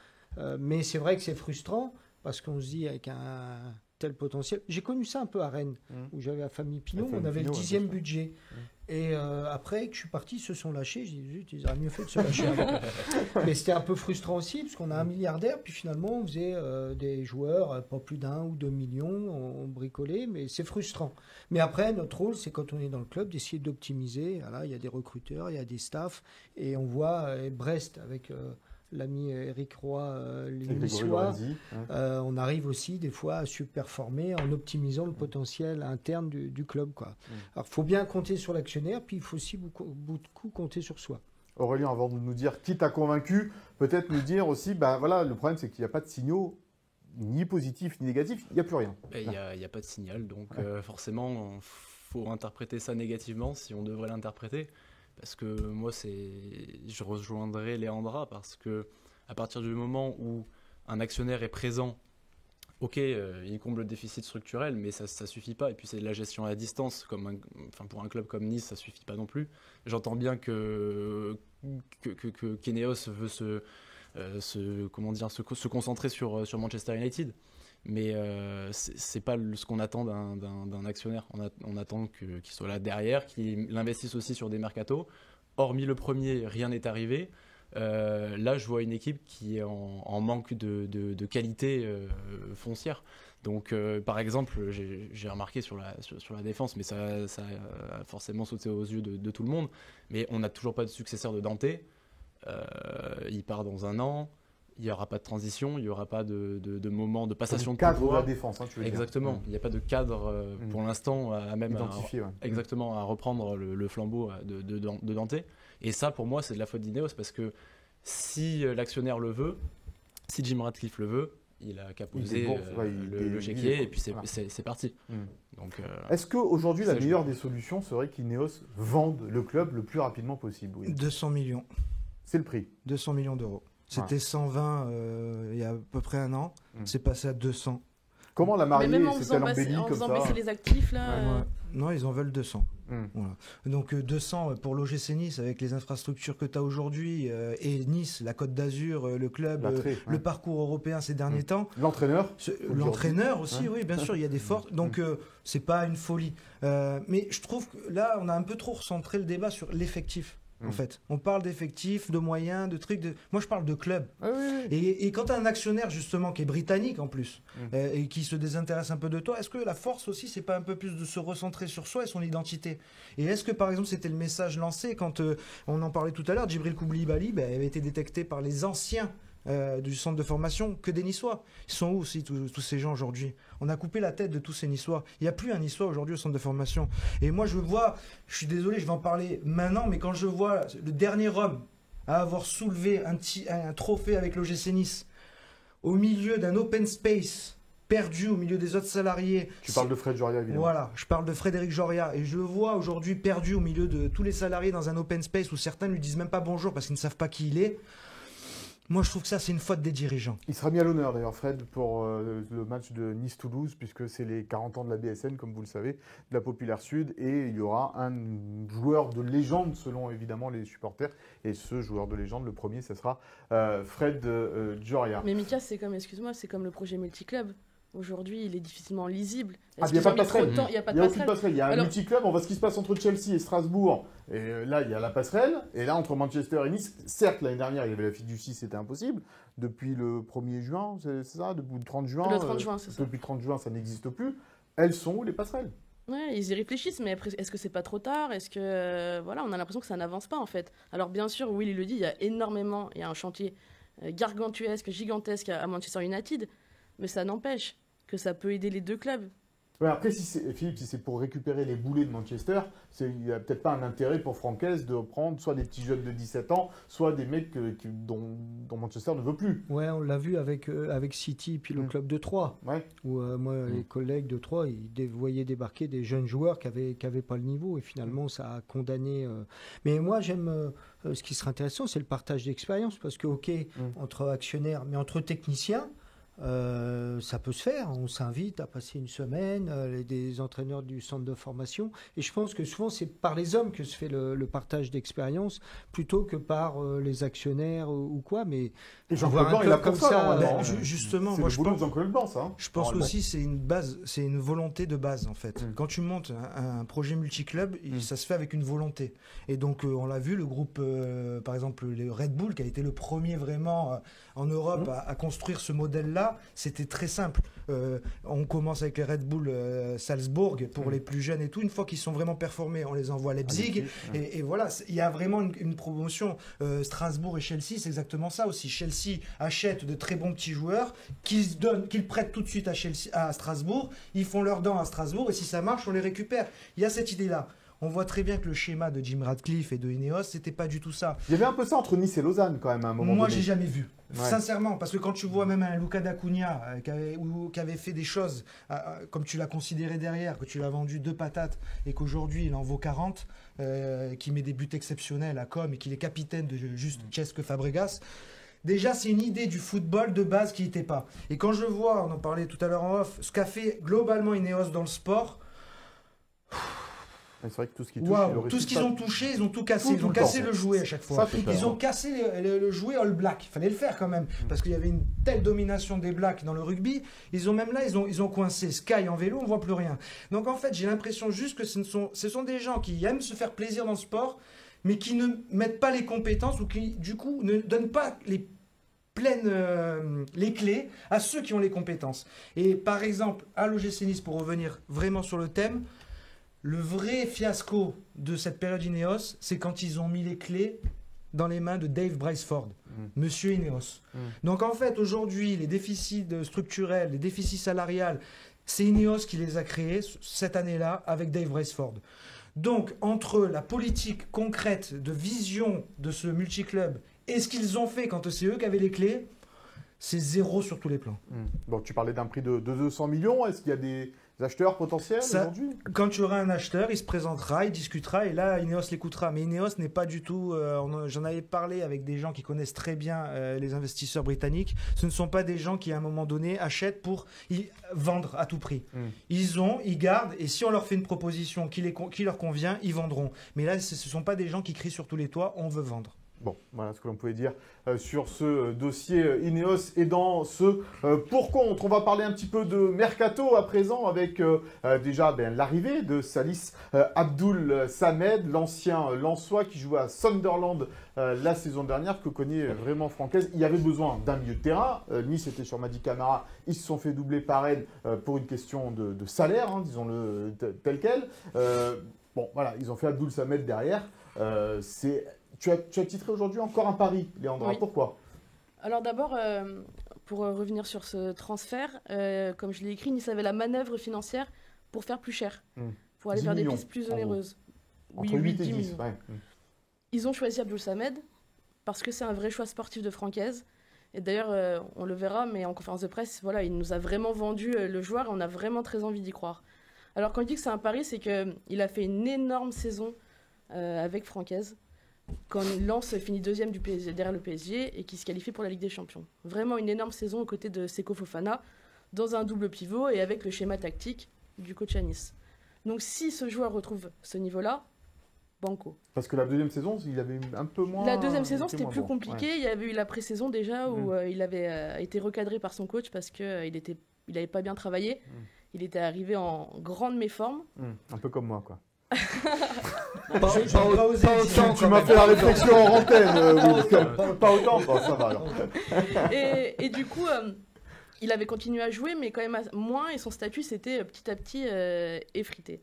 mais c'est vrai que c'est frustrant parce qu'on se dit avec un tel potentiel. J'ai connu ça un peu à Rennes, où j'avais la famille Pinot, on avait le 10e budget. Et après que je suis parti, ils se sont lâchés. J'ai dit, zut, ils auraient mieux fait de se lâcher avant. Mais c'était un peu frustrant aussi, parce qu'on a un milliardaire, puis finalement, on faisait des joueurs, pas plus d'1 ou 2 millions, on bricolait, mais c'est frustrant. Mais après, notre rôle, c'est quand on est dans le club, d'essayer d'optimiser. Voilà, il y a des recruteurs, il y a des staffs, et on voit Brest avec l'ami Eric Roy, les Niçois. On arrive aussi des fois à surperformer en optimisant le potentiel interne du club, quoi. Alors il faut bien compter sur l'actionnaire, puis il faut aussi beaucoup compter sur soi. Aurélien, avant de nous dire qui t'a convaincu, peut-être nous dire aussi, voilà, le problème c'est qu'il n'y a pas de signaux ni positifs ni négatifs, il n'y a plus rien. Il n'y a pas de signal, donc forcément il faut interpréter ça négativement si on devrait l'interpréter. Parce que moi, je rejoindrai Léandra parce que à partir du moment où un actionnaire est présent, ok, il comble le déficit structurel, mais ça suffit pas. Et puis c'est de la gestion à distance, pour un club comme Nice, ça suffit pas non plus. J'entends bien que Keneos veut se concentrer sur Manchester United. Mais c'est pas ce qu'on attend d'un actionnaire. On attend qu'il soit là derrière, qu'il investisse aussi sur des mercatos. Hormis le premier, rien n'est arrivé. Là, je vois une équipe qui est en manque de qualité foncière. Donc, par exemple, j'ai remarqué sur la défense, mais ça a forcément sauté aux yeux de tout le monde. Mais on n'a toujours pas de successeur de Dante. Il part dans 1 an. Il n'y aura pas de transition, il n'y aura pas de moment de passation de cadre pouvoir. de la défense, tu veux Exactement. dire. Il n'y a pas de cadre pour l'instant à même identifier. Exactement, à reprendre le flambeau de Dante. Et ça, pour moi, c'est de la faute d'Ineos parce que si l'actionnaire le veut, si Jim Ratcliffe le veut, il a qu'à poser le chéquier et puis c'est parti. Donc, est-ce qu'aujourd'hui, la meilleure des solutions serait qu'Ineos vende le club le plus rapidement possible? 200 millions. C'est le prix. 200 millions d'euros. C'était 120 il y a à peu près 1 an. C'est passé à 200. Comment la mariée même en s'est-elle faisant embellie comme ça? baisser les actifs, là. Non, ils en veulent 200. Voilà. Donc 200 pour l'OGC Nice avec les infrastructures que tu as aujourd'hui et Nice, la Côte d'Azur, le club, le parcours européen ces derniers temps. L'entraîneur L'entraîneur aussi, oui, bien sûr, il y a des forces. Donc c'est pas une folie. Mais je trouve que là, on a un peu trop recentré le débat sur l'effectif. En fait, on parle d'effectifs, de moyens, de trucs. Moi, je parle de club. Et quand tu as un actionnaire, justement, qui est britannique en plus, et qui se désintéresse un peu de toi, est-ce que la force aussi, c'est pas un peu plus de se recentrer sur soi et son identité? Et est-ce que, par exemple, c'était le message lancé quand on en parlait tout à l'heure, Djibril Koulibaly avait été détecté par les anciens du centre de formation que des Niçois. Ils sont où aussi tous ces gens aujourd'hui? On a coupé la tête de tous ces Niçois. Il n'y a plus un Niçois aujourd'hui au centre de formation. Et moi je suis désolé, je vais en parler maintenant, mais quand je vois le dernier homme à avoir soulevé un trophée avec l'OGC Nice au milieu d'un open space, perdu au milieu des autres salariés. Tu parles de Fred Joria, évidemment. Voilà, je parle de Frédéric Joria. Et je le vois aujourd'hui perdu au milieu de tous les salariés dans un open space où certains ne lui disent même pas bonjour parce qu'ils ne savent pas qui il est. Moi, je trouve que ça, c'est une faute des dirigeants. Il sera mis à l'honneur, d'ailleurs, Fred, pour le match de Nice-Toulouse, puisque c'est les 40 ans de la BSN, comme vous le savez, de la Populaire Sud. Et il y aura un joueur de légende, selon évidemment les supporters. Et ce joueur de légende, le premier, ce sera Fred Joria. Mais Mika, c'est comme le projet multiclub. Aujourd'hui, il est difficilement lisible. Il n'y a pas de passerelle. Il n'y a pas de passerelle. Il y a un multiclub. On voit ce qui se passe entre Chelsea et Strasbourg. Et là, il y a la passerelle. Et là, entre Manchester et Nice, certes, l'année dernière, il y avait la fiducie, c'était impossible. Depuis le 1er juin, c'est ça? Depuis le 30 juin. Le 30 juin, c'est ça. Depuis le 30 juin, ça n'existe plus. Elles sont où, les passerelles? Ouais, ils y réfléchissent, mais après, est-ce que c'est pas trop tard? Est-ce que on a l'impression que ça n'avance pas en fait. Alors bien sûr, Will il le dit, il y a un chantier gargantuesque, gigantesque à Manchester United, mais ça n'empêche que ça peut aider les deux clubs. Ouais, après, Philippe, si c'est pour récupérer les boulets de Manchester, il n'y a peut-être pas un intérêt pour Francaise de prendre soit des petits jeunes de 17 ans, soit des mecs dont Manchester ne veut plus. Ouais, on l'a vu avec City, puis le club de Troyes, Ouais. où moi, les collègues de Troyes, ils voyaient débarquer des jeunes joueurs qui avaient pas le niveau, et finalement, ça a condamné. Mais moi, j'aime. Ce qui serait intéressant, c'est le partage d'expérience, parce que, entre actionnaires, mais entre techniciens, ça peut se faire. On s'invite à passer une semaine, des entraîneurs du centre de formation. Et je pense que souvent, c'est par les hommes que se fait le partage d'expérience plutôt que par les actionnaires ou quoi. Mais Et Jean-Claude Blanc, il a comme ça. Justement, c'est moi, le boulot de Jean-Claude Blanc, ça. Je pense aussi c'est une base, c'est une volonté de base en fait. Quand tu montes un projet multiclub, ça se fait avec une volonté. Et donc on l'a vu, le groupe, par exemple le Red Bull, qui a été le premier vraiment en Europe à construire ce modèle-là, c'était très simple. On commence avec les Red Bull Salzbourg pour les plus jeunes et tout. Une fois qu'ils sont vraiment performés, on les envoie à Leipzig. Et voilà, il y a vraiment une promotion. Strasbourg et Chelsea, c'est exactement ça aussi. Chelsea achète de très bons petits joueurs qu'ils prêtent tout de suite à Strasbourg. Ils font leurs dents à Strasbourg et si ça marche, on les récupère. Il y a cette idée-là. On voit très bien que le schéma de Jim Ratcliffe et de Ineos, c'était pas du tout ça. Il y avait un peu ça entre Nice et Lausanne quand même à un moment donné. Moi, j'ai jamais vu. Ouais. Sincèrement, parce que quand tu vois même un Luca D'Acunha qui avait fait des choses, comme tu l'as considéré derrière, que tu l'as vendu 2 patates et qu'aujourd'hui il en vaut 40, qui met des buts exceptionnels à Com et qu'il est capitaine de juste Cesc Fabregas. Déjà, c'est une idée du football de base qui n'était pas. Et quand je vois, on en parlait tout à l'heure en off, ce qu'a fait globalement Ineos dans le sport. C'est vrai que tout ce qui touche, tout ce qu'ils ont touché, ils ont tout cassé. Ils ont cassé le jouet à chaque fois. Ils ont cassé le jouet All Black. Il fallait le faire quand même. Parce qu'il y avait une telle domination des Blacks dans le rugby. Ils ont même là, ils ont coincé Sky en vélo, on ne voit plus rien. Donc en fait, j'ai l'impression juste que ce sont des gens qui aiment se faire plaisir dans le sport, mais qui ne mettent pas les compétences ou qui, du coup, ne donnent pas les clés à ceux qui ont les compétences. Et par exemple, à l'OGC Nice, pour revenir vraiment sur le thème, le vrai fiasco de cette période Ineos, c'est quand ils ont mis les clés dans les mains de Dave Braceford, monsieur Ineos. Donc en fait, aujourd'hui, les déficits structurels, les déficits salariales, c'est Ineos qui les a créés cette année-là avec Dave Braceford. Donc entre la politique concrète de vision de ce multiclub et ce qu'ils ont fait quand c'est eux qui avaient les clés, c'est zéro sur tous les plans. Bon, tu parlais d'un prix de 200 millions. Est-ce qu'il y a des acheteurs potentiels aujourd'hui? Quand tu auras un acheteur, il se présentera, il discutera et là, Ineos l'écoutera. Mais Ineos n'est pas du tout... j'en avais parlé avec des gens qui connaissent très bien les investisseurs britanniques. Ce ne sont pas des gens qui, à un moment donné, achètent pour vendre à tout prix. Ils gardent et si on leur fait une proposition qui leur convient, ils vendront. Mais là, ce ne sont pas des gens qui crient sur tous les toits, on veut vendre. Bon, voilà ce que l'on pouvait dire sur ce dossier Ineos et dans ce pour contre. On va parler un petit peu de Mercato à présent avec déjà l'arrivée de Salis Abdoul Samed, l'ancien Lensois qui jouait à Sunderland la saison dernière, que connaît vraiment Francaise. Il y avait besoin d'un milieu de terrain. Nice était sur Madi Camara. Ils se sont fait doubler par Rennes pour une question de salaire, hein, disons-le tel quel. Bon, voilà, ils ont fait Abdoul Samed derrière. Tu as titré aujourd'hui encore un pari, Léandra. Oui. Pourquoi? Alors d'abord, pour revenir sur ce transfert, comme je l'ai écrit, Nice avait la manœuvre financière pour faire plus cher, pour aller vers des pistes plus onéreuses. Entre 8 et 10. Ouais. Ils ont choisi Abdoul Samed parce que c'est un vrai choix sportif de Francaise. Et d'ailleurs, on le verra, mais en conférence de presse, voilà, il nous a vraiment vendu le joueur et on a vraiment très envie d'y croire. Alors quand je dis que c'est un pari, c'est qu'il a fait une énorme saison avec Francaise. Quand Lens finit deuxième du PSG, derrière le PSG et qui se qualifie pour la Ligue des Champions. Vraiment une énorme saison aux côtés de Seko Fofana, dans un double pivot et avec le schéma tactique du coach à Nice. Donc si ce joueur retrouve ce niveau-là, banco. Parce que la deuxième saison, il avait un peu moins... La deuxième saison, c'était plus compliqué. Ouais. Il y avait eu la pré-saison déjà où il avait été recadré par son coach parce qu'il n'avait pas bien travaillé. Il était arrivé en grande méforme. Un peu comme moi, quoi. Tu m'as fait la réflexion en antenne. Pas autant. Bon, ça va alors. Et du coup, il avait continué à jouer, mais quand même moins, et son statut s'était petit à petit effrité.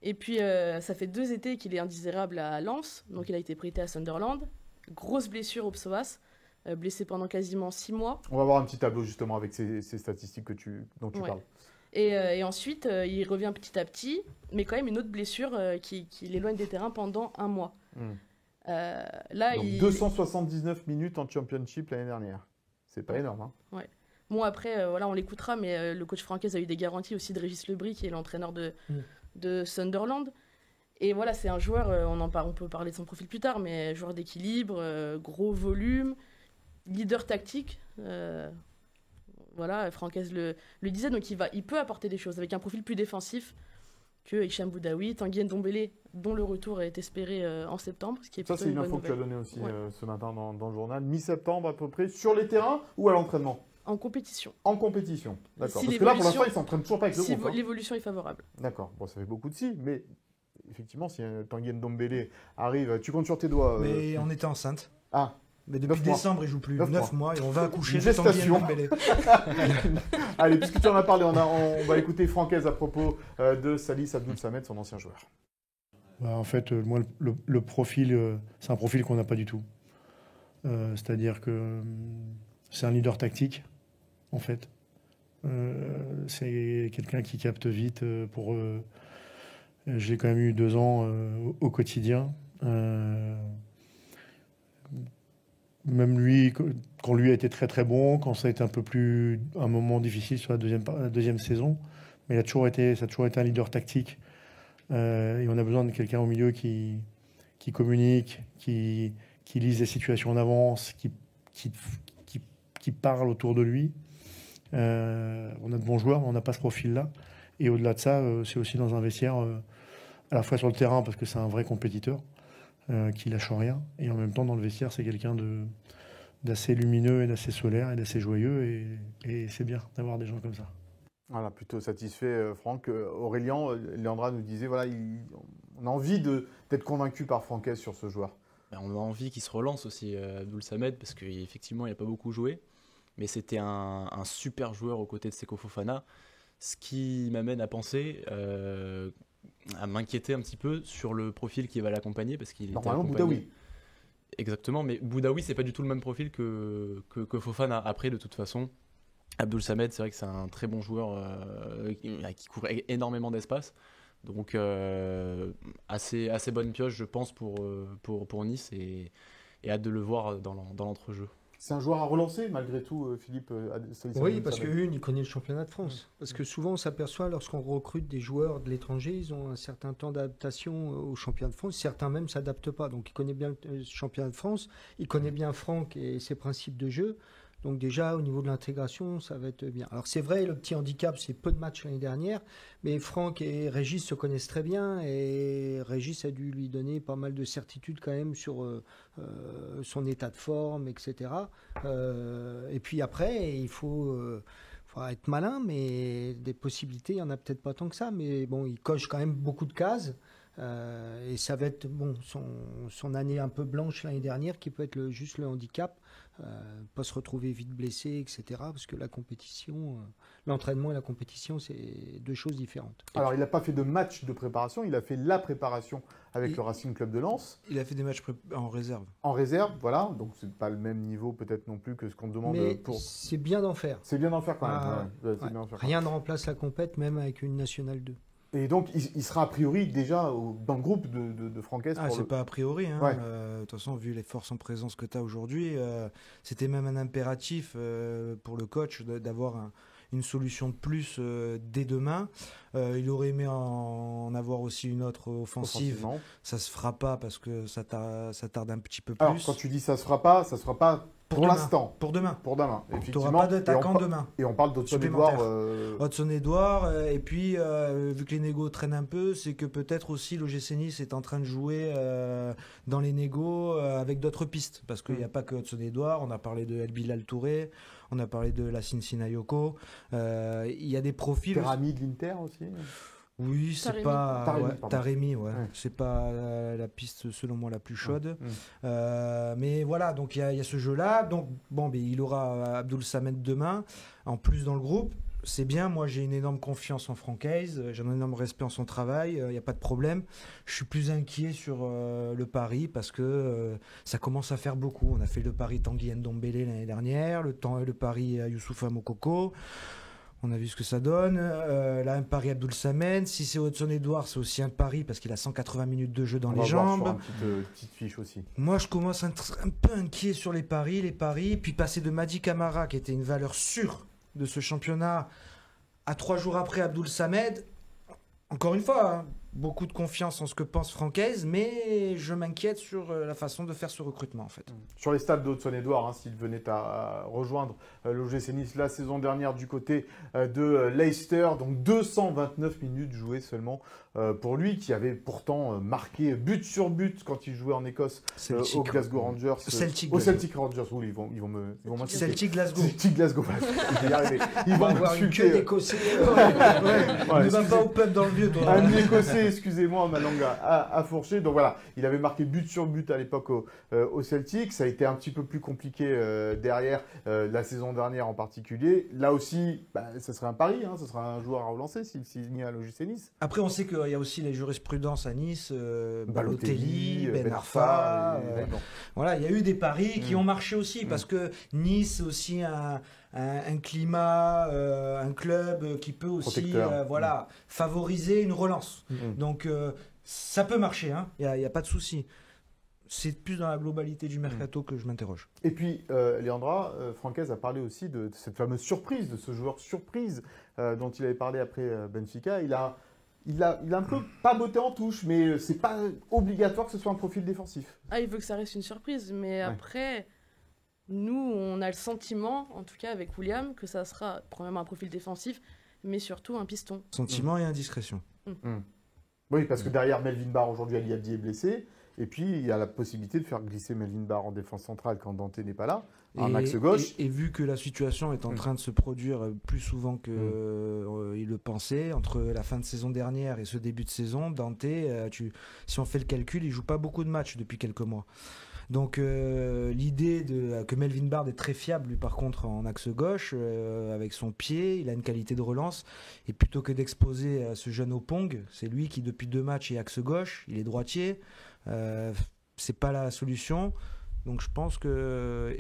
Et puis, ça fait 2 étés qu'il est indésirable à Lens, donc il a été prêté à Sunderland. Grosse blessure au psoas, blessé pendant quasiment 6 mois. On va voir un petit tableau justement avec ces statistiques dont tu parles. Et ensuite, il revient petit à petit, mais quand même une autre blessure qui l'éloigne des terrains pendant un mois. Là, Donc 279 minutes en Championship l'année dernière. C'est pas énorme. Hein. Bon, après, voilà, on l'écoutera, mais le coach Francaise a eu des garanties aussi de Régis Lebris, qui est l'entraîneur de Sunderland. Et voilà, c'est un joueur, on peut parler de son profil plus tard, mais joueur d'équilibre, gros volume, leader tactique. Voilà, Francaise le disait, donc il peut apporter des choses avec un profil plus défensif que Hicham Boudaoui, Tanguy Ndombele, dont le retour est espéré en septembre. Ce qui est ça, c'est une info que tu as donnée aussi ce matin dans le journal. Mi-septembre à peu près, sur les terrains ou à l'entraînement ? En compétition. En compétition, d'accord. Si Parce que là, pour l'instant, ils s'entraînent toujours pas avec le groupe. Si l'évolution est favorable. D'accord, bon, ça fait beaucoup de si, mais effectivement, si Tanguy Ndombele arrive, tu comptes sur tes doigts. Mais on était enceinte. Ah. Mais depuis décembre, il joue plus. 9 mois et on va accoucher de Tanguy Ndombele. Allez, puisque tu en as parlé, on va écouter Francaise à propos de Salis Abdoul Samed, son ancien joueur. En fait, moi, le profil, c'est un profil qu'on n'a pas du tout. C'est-à-dire que c'est un leader tactique, en fait. C'est quelqu'un qui capte vite j'ai quand même eu 2 ans au quotidien. Même lui, quand lui a été très très bon, quand ça a été un moment difficile sur la deuxième saison, mais ça a toujours été un leader tactique. Et on a besoin de quelqu'un au milieu qui communique, qui lise les situations en avance, qui parle autour de lui. On a de bons joueurs, mais on n'a pas ce profil-là. Et au-delà de ça, c'est aussi dans un vestiaire, à la fois sur le terrain, parce que c'est un vrai compétiteur, qui lâche rien. Et en même temps, dans le vestiaire, c'est quelqu'un d'assez lumineux et d'assez solaire et d'assez joyeux. Et c'est bien d'avoir des gens comme ça. Voilà, plutôt satisfait, Franck. Aurélien, Leandra nous disait, voilà, on a envie d'être convaincu par Francaise sur ce joueur. On a envie qu'il se relance aussi, Abdoul Samed, parce qu'effectivement, il n'a pas beaucoup joué. Mais c'était un super joueur aux côtés de Seko Fofana. Ce qui m'amène à penser, à m'inquiéter un petit peu sur le profil qui va l'accompagner. Parce qu'il normalement, Boudaoui. Exactement, mais Boudaoui, c'est pas du tout le même profil que Fofana. Après, de toute façon, Abdoul Samed, c'est vrai que c'est un très bon joueur qui couvre énormément d'espace. Donc, assez bonne pioche, je pense, pour Nice et hâte de le voir dans l'entrejeu. C'est un joueur à relancer, malgré tout, Philippe. Oui, parce il connaît le championnat de France. Parce que souvent, on s'aperçoit, lorsqu'on recrute des joueurs de l'étranger, ils ont un certain temps d'adaptation au championnat de France. Certains même ne s'adaptent pas. Donc, il connaît bien le championnat de France. Il connaît bien Franck et ses principes de jeu. Donc déjà, au niveau de l'intégration, ça va être bien. Alors c'est vrai, le petit handicap, c'est peu de matchs l'année dernière, mais Franck et Régis se connaissent très bien, et Régis a dû lui donner pas mal de certitudes quand même sur son état de forme, etc. Et puis après, il faut être malin, mais des possibilités, il n'y en a peut-être pas tant que ça, mais bon, il coche quand même beaucoup de cases. Et ça va être son année un peu blanche l'année dernière, qui peut être juste le handicap. Pas se retrouver vite blessé, etc. Parce que la compétition, l'entraînement et la compétition, c'est 2 choses différentes. Alors, il n'a pas fait de match de préparation, il a fait la préparation avec le Racing Club de Lens. Il a fait des matchs en réserve. En réserve, voilà. Donc, c'est pas le même niveau peut-être non plus que ce qu'on demande. Mais c'est bien d'en faire. C'est bien d'en faire quand même. Rien ne remplace la compète, même avec une Nationale 2. Et donc, il sera a priori déjà dans le groupe de Francaise. C'est pas a priori. De toute façon, vu les forces en présence que tu as aujourd'hui, c'était même un impératif pour le coach d'avoir une solution de plus dès demain. Il aurait aimé en avoir aussi une autre offensive. Ça se fera pas parce que ça tarde un petit peu plus. Alors, quand tu dis ça se fera pas pour l'instant. Pour demain. Tu n'auras pas d'attaquant demain. Et on parle d'Hudson-Edouard. Hudson-Edouard, et puis vu que les négos traînent un peu, c'est que peut-être aussi l'OGC Nice est en train de jouer dans les négos avec d'autres pistes. Parce qu'il n'y a pas que Hudson-Edouard, on a parlé de El Bilal Touré, on a parlé de Lassine Sinayoko. Il y a des profils. Terami de l'Inter aussi. Oui, c'est pas Taremi, c'est pas la piste selon moi la plus chaude. Mais voilà, donc il y a ce jeu-là. Donc il aura Abdoul Samed demain, en plus dans le groupe. C'est bien, moi j'ai une énorme confiance en Francaise, j'ai un énorme respect en son travail, il n'y a pas de problème. Je suis plus inquiet sur le pari parce que ça commence à faire beaucoup. On a fait le pari Tanguy Ndombele l'année dernière, le pari Youssoupha Moukoko. On a vu ce que ça donne. Là, un pari Abdoul Samed. Si c'est Hudson Edouard, c'est aussi un pari parce qu'il a 180 minutes de jeu dans On les va voir jambes. sur une petite fiche aussi. Moi, je commence à être un peu inquiet sur les paris. Puis passer de Madi Camara, qui était une valeur sûre de ce championnat, à 3 jours après Abdoul Samed. Encore une fois, hein, beaucoup de confiance en ce que pense Francaise, mais je m'inquiète sur la façon de faire ce recrutement en fait. Sur les stats d'Hudson Edouard, hein, s'il venait à rejoindre l'OGC Nice la saison dernière du côté de Leicester, donc 229 minutes jouées seulement pour lui, qui avait pourtant marqué but sur but quand il jouait en Écosse au Glasgow Rangers. Celtic Rangers, oui, ils vont m'insulter. Celtic Glasgow. Celtic Glasgow, voilà, je vais y arriver. Ils vont avoir une queue m'insulter. d'Écossais. Ne va pas au pub dans le vieux, toi. Un Écossais, excusez-moi, ma langue a fourché. Donc voilà, il avait marqué but sur but à l'époque au Celtic. Ça a été un petit peu plus compliqué derrière, la saison dernière en particulier. Là aussi, ça serait un pari, hein, ce serait un joueur à relancer s'il signe à l'OGC Nice. Après, on sait qu'il y a aussi les jurisprudences à Nice, Balotelli, Ben Arfa. bon. Voilà, il y a eu des paris qui ont marché aussi parce que Nice, c'est aussi un climat, un club qui peut aussi favoriser une relance. Donc, ça peut marcher, hein, il n'y a pas de souci. C'est plus dans la globalité du mercato que je m'interroge. Et puis, Leandra, Francaise a parlé aussi de cette fameuse surprise, de ce joueur surprise dont il avait parlé après Benfica. Il a un peu pas botté en touche, mais c'est pas obligatoire que ce soit un profil défensif. Ah, il veut que ça reste une surprise, mais après, nous, on a le sentiment, en tout cas avec William, que ça sera premièrement un profil défensif, mais surtout un piston. Sentiment et indiscrétion. Oui, parce que derrière Melvin Barr, aujourd'hui, Ali Abdi est blessé. Et puis, il y a la possibilité de faire glisser Melvin Barr en défense centrale quand Dante n'est pas là, en axe gauche. Et vu que la situation est en train de se produire plus souvent qu'il le pensait, entre la fin de saison dernière et ce début de saison, Dante, si on fait le calcul, il joue pas beaucoup de matchs depuis quelques mois. Donc l'idée que Melvin Barr est très fiable, lui par contre en axe gauche, avec son pied, il a une qualité de relance, et plutôt que d'exposer ce jeune Opong, c'est lui qui depuis 2 matchs est axe gauche, il est droitier, c'est pas la solution. Donc je pense que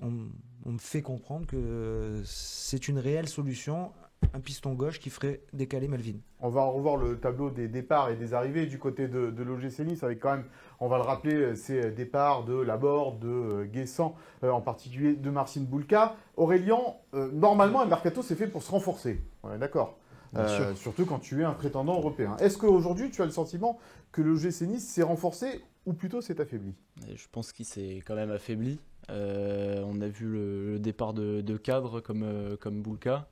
on me fait comprendre que c'est une réelle solution, un piston gauche qui ferait décaler Melvin. On va revoir le tableau des départs et des arrivées du côté de l'OGC Nice, avec quand même, on va le rappeler, ces départs de Laborde, de Guessant, en particulier de Marcin Bulka. Aurélien, normalement, un mercato c'est fait pour se renforcer, on est d'accord. Surtout quand tu es un prétendant européen. Est-ce qu'aujourd'hui, tu as le sentiment que le l'OGC Nice s'est renforcé ou plutôt s'est affaibli ? Je pense qu'il s'est quand même affaibli. On a vu le départ de cadres comme Bulka.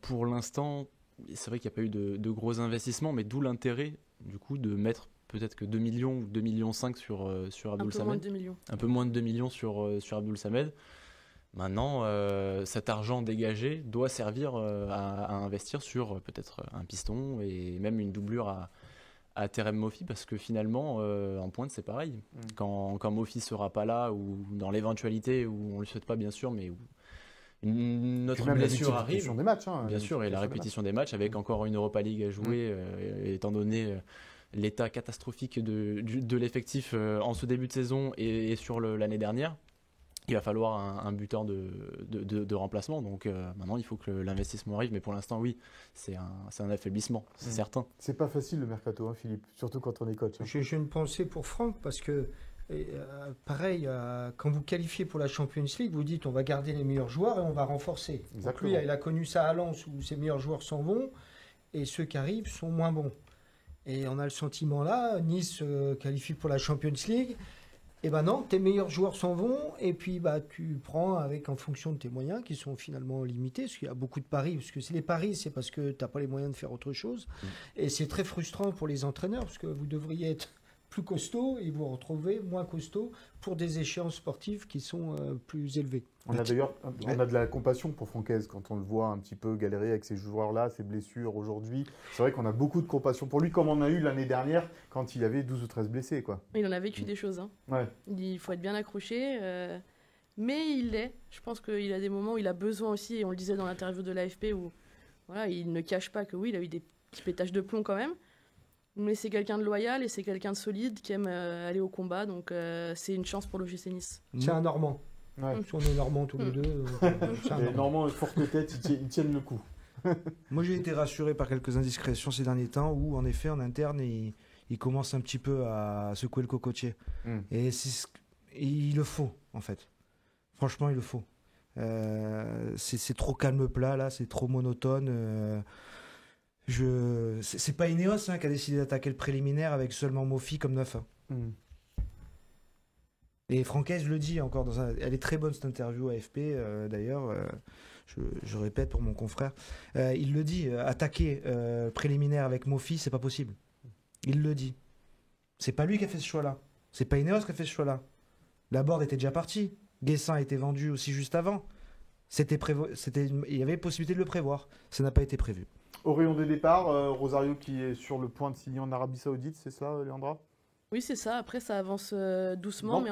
Pour l'instant, c'est vrai qu'il n'y a pas eu de gros investissements, mais d'où l'intérêt du coup de mettre peut-être que 2 millions ou 2,5 millions sur Abdoul Samed. Un peu moins de 2 millions. Un peu moins de 2 millions sur Abdoul Samed. Maintenant, cet argent dégagé doit servir à investir sur peut-être un piston et même une doublure à Terem Moffi, parce que finalement, en pointe, c'est pareil. Quand Moffi ne sera pas là, ou dans l'éventualité où on ne le souhaite pas bien sûr, mais où une autre blessure arrive, des matchs, bien sûr, et la répétition des matchs avec encore une Europa League à jouer, étant donné l'état catastrophique de l'effectif en ce début de saison et sur l'année dernière. Il va falloir un buteur de remplacement, donc maintenant il faut que l'investissement arrive, mais pour l'instant oui, c'est un affaiblissement, c'est certain. C'est pas facile le mercato, hein, Philippe, surtout quand on est coach. Hein. J'ai une pensée pour Franck, parce que pareil, quand vous qualifiez pour la Champions League, vous dites on va garder les meilleurs joueurs et on va renforcer. Donc lui, il a connu ça à Lens où ses meilleurs joueurs s'en vont et ceux qui arrivent sont moins bons. Et on a le sentiment là, Nice qualifie pour la Champions League. Et ben non, tes meilleurs joueurs s'en vont et puis tu prends en fonction de tes moyens qui sont finalement limités, parce qu'il y a beaucoup de paris, parce que c'est les paris, c'est parce que tu n'as pas les moyens de faire autre chose. Et c'est très frustrant pour les entraîneurs, parce que vous devriez être plus costaud et vous retrouvez moins costaud pour des échéances sportives qui sont plus élevées. On a d'ailleurs de la compassion pour Francaise quand on le voit un petit peu galérer avec ces joueurs-là, ces blessures aujourd'hui. C'est vrai qu'on a beaucoup de compassion pour lui, comme on a eu l'année dernière quand il avait 12 ou 13 blessés, quoi. Il en a vécu des choses. Hein. Ouais. Il faut être bien accroché, mais il l'est. Je pense qu'il a des moments où il a besoin aussi, et on le disait dans l'interview de l'AFP, où voilà, il ne cache pas que oui, il a eu des petits pétages de plomb quand même. Mais c'est quelqu'un de loyal et c'est quelqu'un de solide qui aime aller au combat. Donc c'est une chance pour l'OGC Nice. C'est un Normand. Ouais. Si on est Normands tous les deux. C'est un Et Normand. Normand, forte tête, ils tiennent le coup. Moi, j'ai été rassuré par quelques indiscrétions ces derniers temps où, en effet, en interne, il commence un petit peu à secouer le cocotier. Et il le faut, en fait. Franchement, il le faut. C'est trop calme plat, là, c'est trop monotone. C'est pas Ineos qui a décidé d'attaquer le préliminaire avec seulement Mofi comme 9. Et Francaise le dit encore, elle est très bonne cette interview à AFP d'ailleurs, je répète pour mon confrère, il le dit, attaquer préliminaire avec Mofi, c'est pas possible. Il le dit. C'est pas lui qui a fait ce choix-là. C'est pas Ineos qui a fait ce choix-là. La board était déjà partie. Guessin a été vendu aussi juste avant. Il y avait possibilité de le prévoir. Ça n'a pas été prévu. Au rayon des départs, Rosario qui est sur le point de signer en Arabie Saoudite, c'est ça, Leandra? Oui, c'est ça. Après, ça avance doucement, mais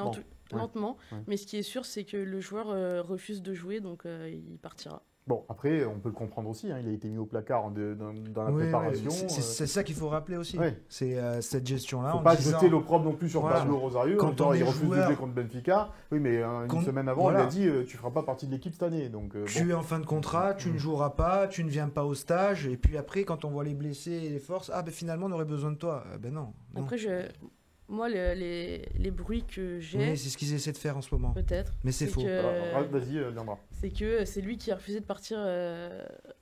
lentement. Ouais. Mais ce qui est sûr, c'est que le joueur refuse de jouer, donc il partira. Bon, après, on peut le comprendre aussi. Il a été mis au placard dans la Oui, préparation. c'est ça qu'il faut rappeler aussi. Ouais. C'est cette gestion-là. Il ne en faut pas disant- jeter l'opprobre non plus sur Voilà. Pablo Rosario. Quand En on disant, il est refuse de joueur- jouer contre Benfica. Oui, mais une semaine avant, Voilà. il a dit tu ne feras pas partie de l'équipe cette année. Donc, Tu es en fin de contrat, tu ne joueras pas, tu ne viens pas au stage, et puis après, quand on voit les blessés et les forces, finalement, on aurait besoin de toi. Ben non. Après, moi, les bruits que j'ai, Oui, c'est ce qu'ils essaient de faire en ce moment. peut-être, Mais c'est c'est faux. que- Alors, vas-y, Leandra. c'est que c'est lui qui a refusé de partir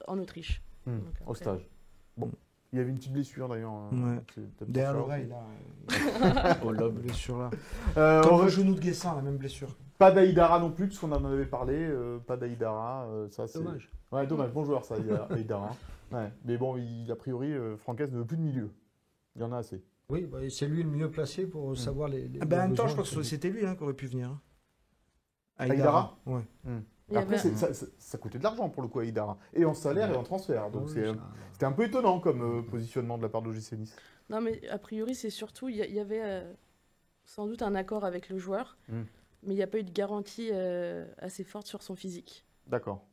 en Autriche. Donc, Au après- stage. Bon. Il y avait une petite blessure d'ailleurs. Ouais. C'est peut-être Derrière pour ça l'oreille, aussi. là. Au La lobe. blessure là. On Comme va- le genou de Guessin, la même blessure. Pas d'Aïdara non plus, parce qu'on en avait parlé. Pas d'Aïdara. Ça, c'est... Dommage. Ouais, dommage. Bon joueur, ça, Aïdara. Ouais. Mais bon, a priori, Francaise ne veut plus de milieu. Il y en a assez. Oui, bah, c'est lui le mieux placé pour savoir les. En même temps, besoins je pense que de- c'était lui qui aurait pu venir. Aïdara Ouais. Il y Après, avait- ça coûtait de l'argent pour le coup, Aïdara. Et en salaire et en transfert. Donc c'était un peu étonnant comme positionnement de la part d'OGC Nice. Non, mais a priori, c'est surtout, il y avait sans doute un accord avec le joueur, mais il n'y a pas eu de garantie assez forte sur son physique. D'accord.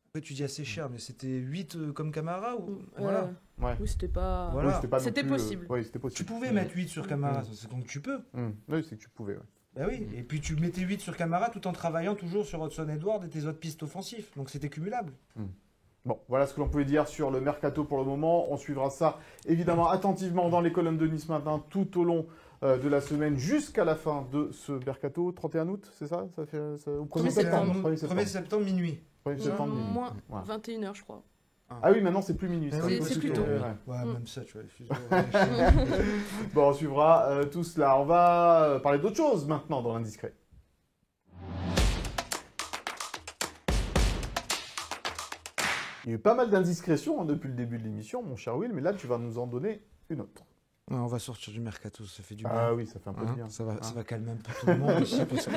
Après, tu dis assez cher, mais c'était 8 comme Camara ou... Euh, Voilà. Ouais. Oui, c'était pas. Voilà. Oui, c'était pas non C'était plus, possible. Oui, c'était possible. Tu pouvais mettre 8 sur Camara, c'est comme tu peux. Oui, c'est que tu pouvais. Ouais. Bah oui, et puis tu mettais 8 sur Camara tout en travaillant toujours sur Hudson Edward et tes autres pistes offensives. Donc c'était cumulable. Bon, voilà ce que l'on pouvait dire sur le mercato pour le moment. On suivra ça évidemment attentivement dans les colonnes de Nice Matin tout au long de la semaine jusqu'à la fin de ce mercato. 31 août, c'est ça, ça fait, Au 1er septembre. 1er septembre, minuit. 1er septembre, minuit. Moins Voilà. 21h, je crois. Ah oui, maintenant c'est plus minuit. Ah ça, oui, parce c'est que- plus tôt. Ouais, Mm. même ça, tu vois. Bon, on suivra tout cela. On va parler d'autre chose maintenant dans l'indiscret. Il y a eu pas mal d'indiscrétions depuis le début de l'émission, mon cher Will, mais là tu vas nous en donner une autre. Ouais, on va sortir du mercato, ça fait du bien. Ah oui, ça fait un peu de Hein, bien. ça va Hein. calmer un peu tout le monde aussi parce que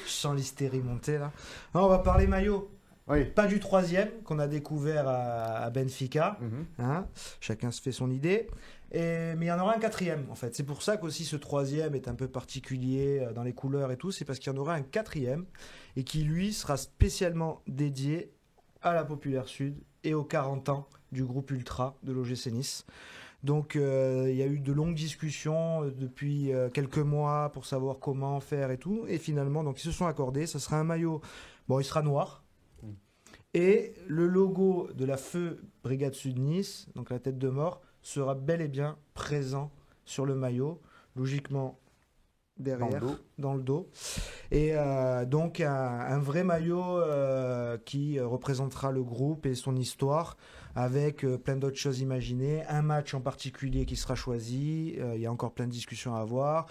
je sens l'hystérie monter là. Alors, on va parler maillot. Oui. Pas du 3e qu'on a découvert à Benfica. Mhm. Hein, chacun se fait son idée. Mais il y en aura un 4e en fait. C'est pour ça qu'aussi ce 3e est un peu particulier dans les couleurs et tout. C'est parce qu'il y en aura un 4e et qui lui sera spécialement dédié à la Populaire Sud et aux 40 ans du groupe Ultra de l'OGC Nice. Donc il y a eu de longues discussions depuis quelques mois pour savoir comment faire et tout. Et finalement, donc, ils se sont accordés. Ça sera un maillot, bon, il sera noir. Et le logo de la Feu Brigade Sud Nice, donc la tête de mort, sera bel et bien présent sur le maillot, logiquement derrière, dans le dos. Et donc un vrai maillot qui représentera le groupe et son histoire, avec plein d'autres choses imaginées. Un match en particulier qui sera choisi, il y a encore plein de discussions à avoir.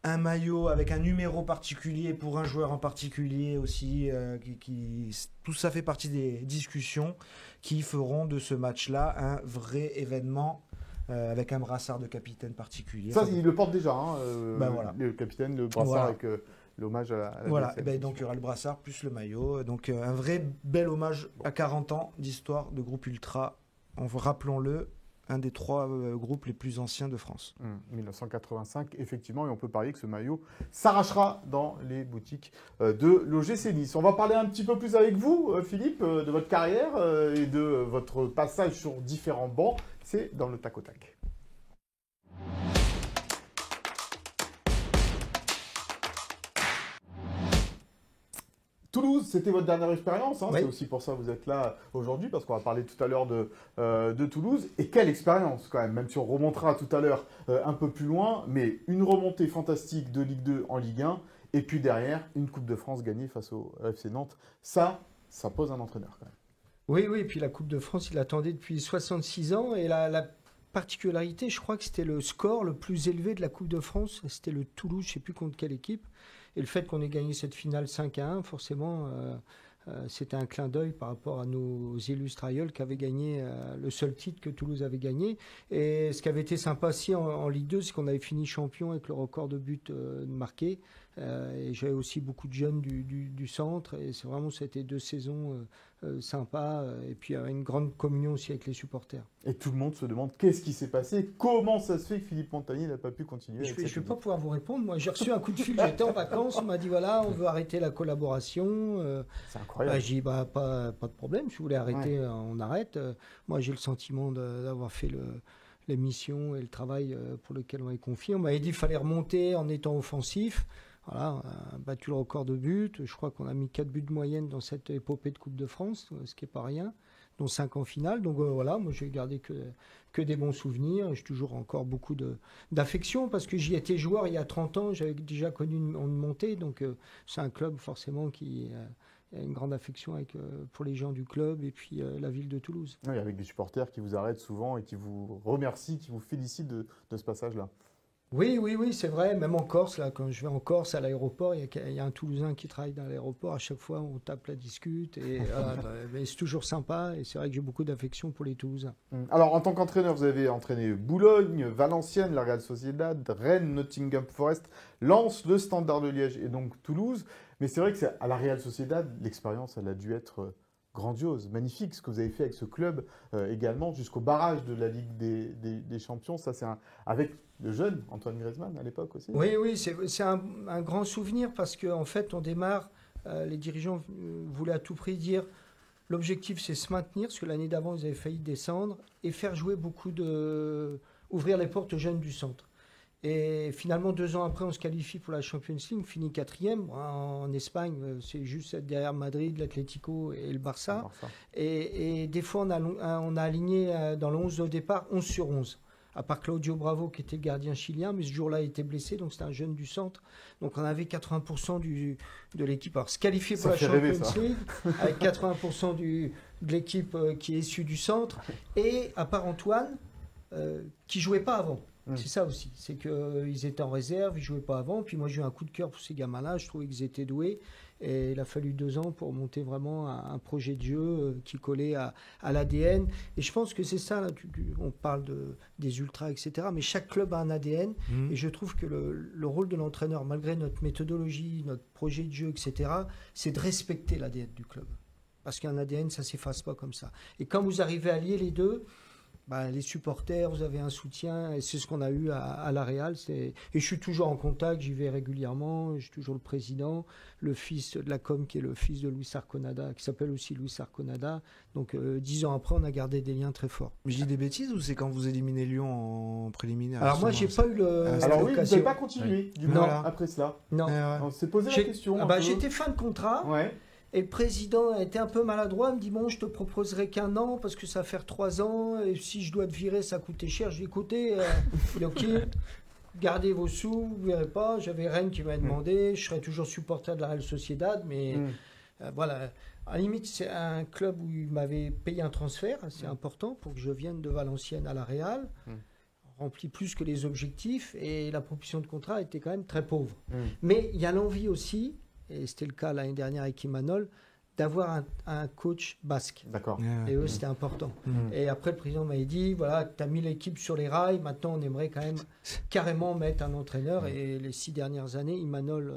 Un maillot avec un numéro particulier pour un joueur en particulier aussi. Tout ça fait partie des discussions qui feront de ce match-là un vrai événement avec un brassard de capitaine particulier. Ça, il le porte déjà, hein, Ben voilà. le capitaine, le brassard Voilà. avec l'hommage à la Voilà, DSL. et ben donc il y aura le brassard plus le maillot. Donc un vrai bel hommage à 40 ans d'histoire de groupe Ultra. Rappelons-le, un des 3 groupes les plus anciens de France. 1985, effectivement, et on peut parier que ce maillot s'arrachera dans les boutiques de l'OGC Nice. On va parler un petit peu plus avec vous, Philippe, de votre carrière et de votre passage sur différents bancs. C'est dans le tac au tac. c'était votre dernière expérience. Oui. C'est aussi pour ça que vous êtes là aujourd'hui, parce qu'on va parler tout à l'heure de Toulouse. Et quelle expérience quand même si on remontera tout à l'heure un peu plus loin. Mais une remontée fantastique de Ligue 2 en Ligue 1. Et puis derrière, une Coupe de France gagnée face au FC Nantes. Ça pose un entraîneur quand même. Oui, et puis la Coupe de France, il l'attendait depuis 66 ans. Et la particularité, je crois que c'était le score le plus élevé de la Coupe de France. C'était le Toulouse, je ne sais plus contre quelle équipe. Et le fait qu'on ait gagné cette finale 5-1, forcément, c'était un clin d'œil par rapport à nos illustres aïeuls qui avaient gagné le seul titre que Toulouse avait gagné. Et ce qui avait été sympa aussi en Ligue 2, c'est qu'on avait fini champion avec le record de buts marqués. Et j'avais aussi beaucoup de jeunes du centre. Et c'est vraiment, c'était 2 saisons sympas. Et puis une grande communion aussi avec les supporters. Et tout le monde se demande qu'est-ce qui s'est passé, comment ça se fait que Philippe Montagny n'a pas pu continuer. Je ne vais pas pouvoir vous répondre. Moi, j'ai reçu un coup de fil, j'étais en vacances, on m'a dit voilà, on veut arrêter la collaboration. C'est incroyable. J'ai dit pas de problème, si vous voulez arrêter, on arrête. Moi, j'ai le sentiment d'avoir fait l'émission et le travail pour lequel on m'avait confié. On m'avait dit qu'il fallait remonter en étant offensif. Voilà, on a battu le record de buts. Je crois qu'on a mis 4 buts de moyenne dans cette épopée de Coupe de France, ce qui n'est pas rien, dont 5 en finale. Donc voilà, moi j'ai gardé que des bons souvenirs. J'ai toujours encore beaucoup d'affection parce que j'y étais joueur il y a 30 ans. J'avais déjà connu une montée. Donc c'est un club forcément qui a une grande affection pour les gens du club et puis la ville de Toulouse. Oui, avec des supporters qui vous arrêtent souvent et qui vous remercient, qui vous félicitent de ce passage-là. Oui, c'est vrai. Même en Corse, là, quand je vais en Corse à l'aéroport, il y a un Toulousain qui travaille dans l'aéroport. À chaque fois, on tape la discute. Et mais c'est toujours sympa. Et c'est vrai que j'ai beaucoup d'affection pour les Toulousains. Alors, en tant qu'entraîneur, vous avez entraîné Boulogne, Valenciennes, la Real Sociedad, Rennes, Nottingham Forest, Lens, le Standard de Liège et donc Toulouse. Mais c'est vrai que à la Real Sociedad, l'expérience, elle a dû être grandiose, magnifique, ce que vous avez fait avec ce club également, jusqu'au barrage de la Ligue des Champions. Ça, c'est avec le jeune Antoine Griezmann à l'époque aussi. Oui, c'est un grand souvenir parce qu'en fait, on démarre, les dirigeants voulaient à tout prix dire l'objectif, c'est se maintenir, parce que l'année d'avant, ils avaient failli descendre, et faire jouer ouvrir les portes aux jeunes du centre. Et finalement, 2 ans après, on se qualifie pour la Champions League, on finit 4e. En Espagne, c'est juste derrière Madrid, l'Atlético et le Barça. Et des fois, on a aligné dans le 11 de départ 11 sur 11. À part Claudio Bravo, qui était le gardien chilien, mais ce jour-là, il était blessé, donc c'était un jeune du centre. Donc on avait 80% de l'équipe. Alors, se qualifier pour la Champions League, avec 80% de l'équipe qui est issue du centre. Et à part Antoine, qui ne jouait pas avant. C'est ça aussi, c'est qu'ils étaient en réserve, ils ne jouaient pas avant. Puis moi, j'ai eu un coup de cœur pour ces gamins-là, je trouvais qu'ils étaient doués. Et il a fallu 2 ans pour monter vraiment un projet de jeu qui collait à l'ADN. Et je pense que c'est ça, là, on parle des ultras, etc. Mais chaque club a un ADN. Et je trouve que le rôle de l'entraîneur, malgré notre méthodologie, notre projet de jeu, etc., c'est de respecter l'ADN du club. Parce qu'un ADN, ça ne s'efface pas comme ça. Et quand vous arrivez à lier les deux, les supporters, vous avez un soutien, et c'est ce qu'on a eu à la Real. Et je suis toujours en contact, j'y vais régulièrement, j'ai toujours le président, le fils de la com qui est le fils de Luis Arconada, qui s'appelle aussi Luis Arconada. Donc 10 ans après, on a gardé des liens très forts. Mais je dis des bêtises ou c'est quand vous éliminez Lyon en préliminaire? Alors moi, j'ai pas eu Alors oui, vous n'avez pas continué, du coup, après cela. Non. On s'est posé la question. J'étais fin de contrat. Ouais. Et le président était un peu maladroit, il me dit bon, je te proposerai qu'1 an parce que ça va faire 3 ans et si je dois te virer, ça coûtait cher. J'ai dit écoutez, ok, gardez vos sous, vous ne verrez pas. J'avais Rennes qui m'a demandé, je serai toujours supporter de la Real Sociedad, mais voilà. À la limite, c'est un club où il m'avait payé un transfert, c'est important pour que je vienne de Valenciennes à la Real. Rempli plus que les objectifs et la proposition de contrat était quand même très pauvre. Mais il y a l'envie aussi, et c'était le cas l'année dernière avec Imanol, d'avoir un coach basque. D'accord. Et eux, c'était important. Et après, le président m'avait dit, voilà, tu as mis l'équipe sur les rails, maintenant on aimerait quand même carrément mettre un entraîneur. Et les 6 dernières années, Imanol,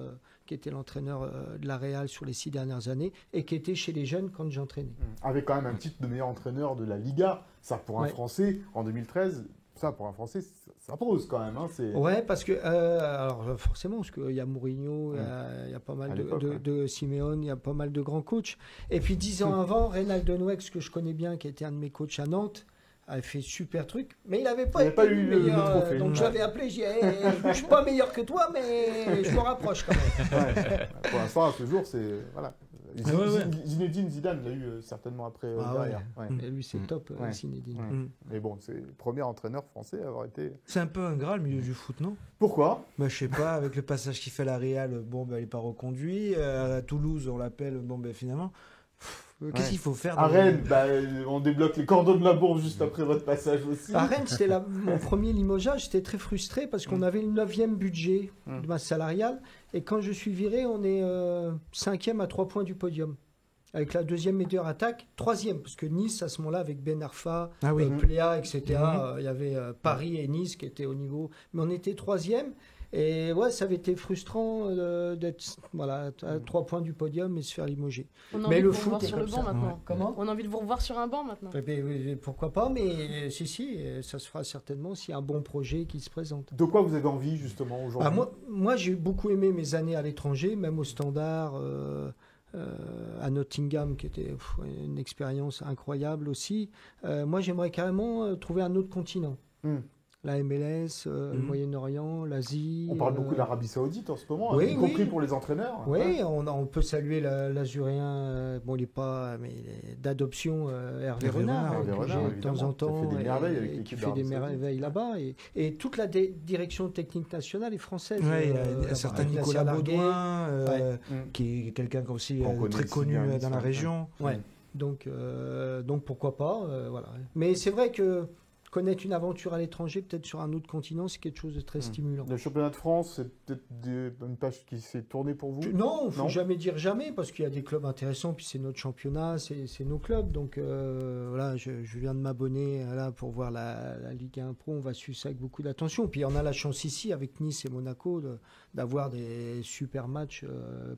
qui était l'entraîneur de la Real sur les 6 dernières années, et qui était chez les jeunes quand j'entraînais. Avec quand même un titre de meilleur entraîneur de la Liga, ça pour un Français, en 2013... Ça, pour un Français, ça pose quand même. Ouais, parce que, alors forcément, parce qu'il y a Mourinho, il y a pas mal de Simeone, il y a pas mal de grands coachs. Et puis 10 ans avant, Reynald Nouex, que je connais bien, qui était un de mes coachs à Nantes, avait fait super truc, mais il n'avait pas été meilleur. Le trophée, donc je l'avais appelé, j'ai dit, je ne suis pas meilleur que toi, mais je me rapproche quand même. Pour l'instant, à ce jour, Zinedine Zidane l'a eu certainement après derrière. Ouais. Et lui, c'est top, Zinedine. Ouais. Mais bon, c'est le premier entraîneur français à avoir été... C'est un peu ingrat le milieu du foot, non? Pourquoi? Bah, je sais pas, avec le passage qu'il fait à la Real, il n'est pas reconduit. À Toulouse, on l'appelle, finalement. Qu'est-ce qu'il faut faire à Rennes, on débloque les cordons de la bourse juste après votre passage aussi. À Rennes, c'était mon premier limogeage. J'étais très frustré parce qu'on avait le 9e budget de masse salariale. Et quand je suis viré, on est 5e à 3 points du podium. Avec la 2e meilleure attaque, 3e, parce que Nice, à ce moment-là, avec Ben Arfa, Pléa, etc., il y avait Paris et Nice qui étaient au niveau. Mais on était 3e. Et ouais, ça avait été frustrant d'être à 3 points du podium et se faire limoger. On a envie de vous revoir sur le banc maintenant. Comment ? On a envie de vous revoir sur un banc maintenant. Pourquoi pas, mais si, ça se fera certainement s'il y a un bon projet qui se présente. De quoi vous avez envie justement aujourd'hui ? Moi, j'ai beaucoup aimé mes années à l'étranger, même au Standard, à Nottingham, qui était une expérience incroyable aussi. Moi, j'aimerais carrément trouver un autre continent. La MLS, le Moyen-Orient, l'Asie. On parle beaucoup de l'Arabie Saoudite en ce moment, y compris pour les entraîneurs. Oui, on peut saluer l'Azuréen, il n'est pas, mais d'adoption, Hervé Renard, de temps en temps. Qui fait des merveilles avec l'équipe. Qui fait des merveilles là-bas. Et toute la direction technique nationale est française. Oui, il y a un certain Nicolas Baudouin, qui est quelqu'un aussi très connu dans la région. Ouais. Donc pourquoi pas, voilà. Mais c'est vrai que connaître une aventure à l'étranger, peut-être sur un autre continent, c'est quelque chose de très stimulant. Le championnat de France, c'est peut-être une page qui s'est tournée pour vous ? Non, il ne faut jamais dire jamais, parce qu'il y a des clubs intéressants, puis c'est notre championnat, c'est nos clubs. Donc voilà, je viens de m'abonner pour voir la Ligue 1 Pro, on va suivre ça avec beaucoup d'attention. Puis on a la chance ici, avec Nice et Monaco, d'avoir des super matchs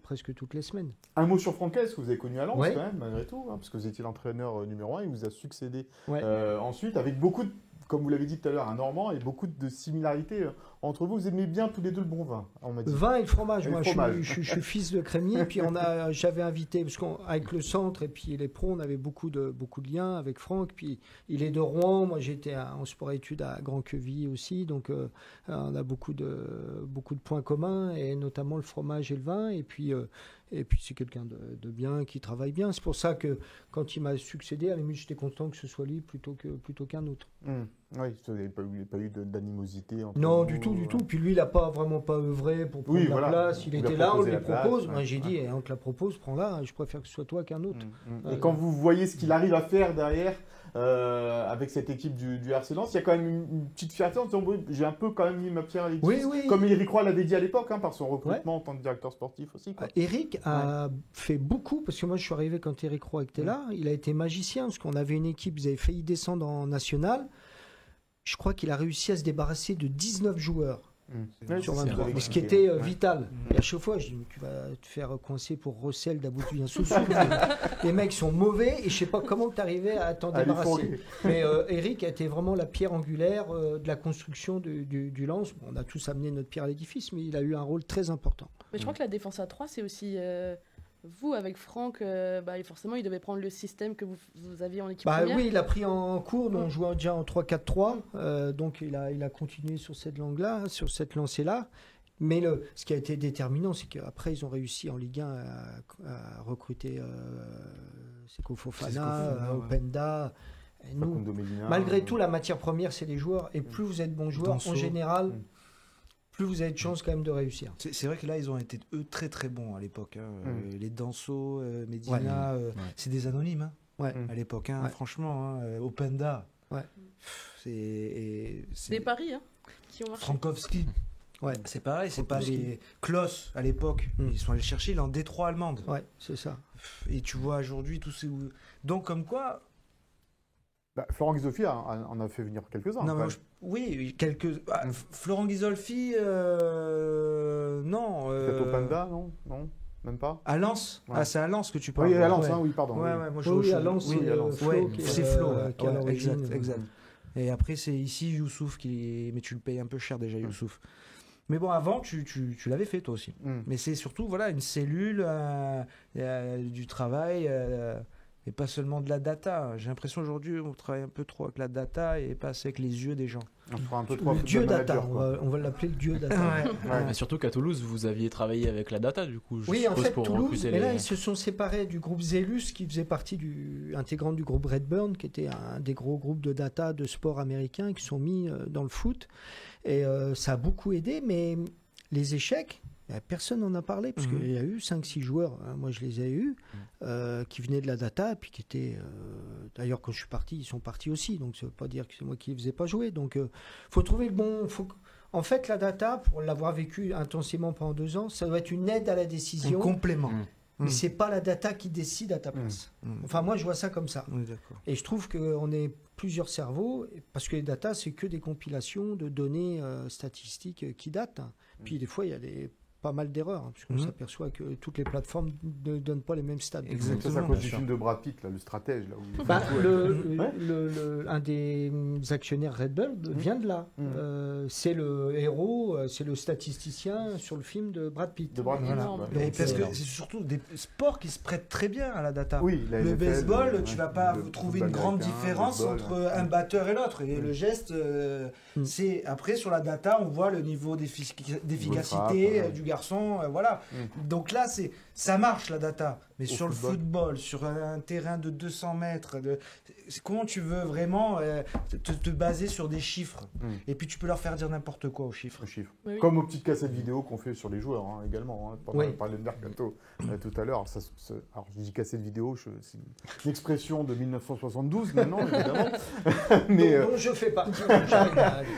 presque toutes les semaines. Un mot sur Franquès, que vous avez connu à Lens quand même, malgré tout, parce que vous étiez l'entraîneur numéro 1, il vous a succédé ensuite, avec beaucoup de... Comme vous l'avez dit tout à l'heure, un Normand et beaucoup de similarités entre vous. Vous aimez bien tous les deux le bon vin, on m'a dit. Le vin et le fromage. Moi, je suis fils de crémier. Et puis j'avais invité, parce qu'avec le centre et puis les pros, on avait beaucoup de liens avec Franck. Puis il est de Rouen. Moi, j'étais en sport-études à Grand-Queville aussi. Donc on a beaucoup de points communs, et notamment le fromage et le vin. Et puis c'est quelqu'un de bien, qui travaille bien. C'est pour ça que quand il m'a succédé, à la limite, j'étais content que ce soit lui plutôt qu'un autre. Oui, vous n'avez pas eu d'animosité entre Non, vous, du tout. Puis lui, il n'a vraiment pas œuvré pour prendre la place. Il était là, on lui propose. Moi, j'ai dit, on te la propose, prends-la. Je préfère que ce soit toi qu'un autre. Et quand vous voyez ce qu'il arrive à faire derrière, avec cette équipe du RC Lens, il y a quand même une petite fierté en disant, j'ai un peu quand même mis ma pierre à l'édifice. Oui. Comme Éric Roy l'avait dit à l'époque, par son recrutement en tant que directeur sportif aussi. Éric a fait beaucoup, parce que moi, je suis arrivé quand Éric Roy était là. Il a été magicien, parce qu'on avait une équipe, ils avaient failli descendre en national. Je crois qu'il a réussi à se débarrasser de 19 joueurs sur 23, ce qui était vital. Et à chaque fois, je dis, tu vas te faire coincer pour Rossel d'Abouti bien sous. Les mecs sont mauvais et je sais pas comment tu arrivais à t'en débarrasser. Mais Eric a été vraiment la pierre angulaire de la construction du Lens. Bon, on a tous amené notre pierre à l'édifice, mais il a eu un rôle très important. Mais je crois que la défense à 3, c'est aussi... Vous, avec Franck, forcément, il devait prendre le système que vous aviez en équipe première. Oui, il a pris en cours. On jouait déjà en 3-4-3. Donc, il a continué sur cette langue-là, sur cette lancée-là. Mais ce qui a été déterminant, c'est qu'après, ils ont réussi en Ligue 1 à recruter Seko Fofana, Openda. Nous, malgré tout, la matière première, c'est les joueurs. Et plus vous êtes bons joueurs, en général... plus vous avez de chances quand même de réussir. C'est vrai que là, ils ont été, eux, très très bons à l'époque. Les Danso, Medina, c'est des anonymes à l'époque. Franchement, Openda, c'est des paris qui ont marché. Frankowski, c'est pareil, c'est pas les Klos à l'époque. Ils sont allés chercher en Détroit allemande. Ouais, c'est ça. Et tu vois aujourd'hui tous ces... Donc comme quoi... Florent Ghisolfi en a fait venir quelques-uns. Non, oui, quelques. Florent Ghisolfi, non. Peut-être Openda, non, même pas. À Lens. C'est à Lens que tu parles. Oui, à Lens, pardon. Moi, à Lens, c'est Flo. Exact. Et après, c'est ici Youssouf mais tu le payes un peu cher déjà, Youssouf. Mais bon, avant, tu l'avais fait toi aussi. Mais c'est surtout une cellule, du travail. et pas seulement de la data. J'ai l'impression aujourd'hui on travaille un peu trop avec la data et pas assez avec les yeux des gens. On fera un peu trop Le dieu football data, manager, quoi. on va l'appeler le dieu data. Ouais. Mais surtout qu'à Toulouse, vous aviez travaillé avec la data, du coup, je Oui, en suppose, fait, pour Toulouse, recruter mais là, les... ils se sont séparés du groupe Zelus, qui faisait partie intégrante du groupe Redburn, qui était un des gros groupes de data de sport américains, qui sont mis dans le foot. Et ça a beaucoup aidé, mais les échecs, personne n'en a parlé, parce qu'il y a eu 5-6 joueurs, hein, moi je les ai eus, qui venaient de la data, et puis qui étaient... D'ailleurs, quand je suis parti, ils sont partis aussi, donc ça ne veut pas dire que c'est moi qui ne les faisais pas jouer. Donc, faut trouver le bon... En fait, la data, pour l'avoir vécu intensément pendant 2 ans, ça doit être une aide à la décision. Un complément. Mais c'est pas la data qui décide à ta place. Enfin, moi, je vois ça comme ça. Oui, d'accord. Et je trouve qu'on est plusieurs cerveaux, parce que les data, c'est que des compilations de données statistiques qui datent. Puis des fois, il y a pas mal d'erreurs, hein, puisqu'on s'aperçoit que toutes les plateformes ne donnent pas les mêmes stats. Exactement. Ça, c'est à cause du film de Brad Pitt, là, le stratège. Là, où... Bah, un des actionnaires Red Bull vient de là. C'est le héros, c'est le statisticien sur le film de Brad Pitt. De Brad Pitt. Énorme. Voilà. Mais parce que c'est surtout des sports qui se prêtent très bien à la data. Oui, la Le NFL, baseball, tu vas pas le trouver football une grande américain, différence le baseball, entre un batteur et l'autre. Et le geste, c'est après sur la data, on voit le niveau d'efficacité frappe, du garçon. Voilà. Donc là, ça marche la data. Mais Au sur le football, sur un terrain de 200 mètres, comment tu veux vraiment te baser sur des chiffres? Et puis tu peux leur faire dire n'importe quoi aux chiffres. Le chiffre. Oui. Comme aux petites cassettes vidéo qu'on fait sur les joueurs hein, également. Hein, pendant Oui. on parlait de Mercato tout à l'heure. Alors je dis cassette vidéo, c'est une expression de 1972 maintenant évidemment. Mais Donc, je fais partie.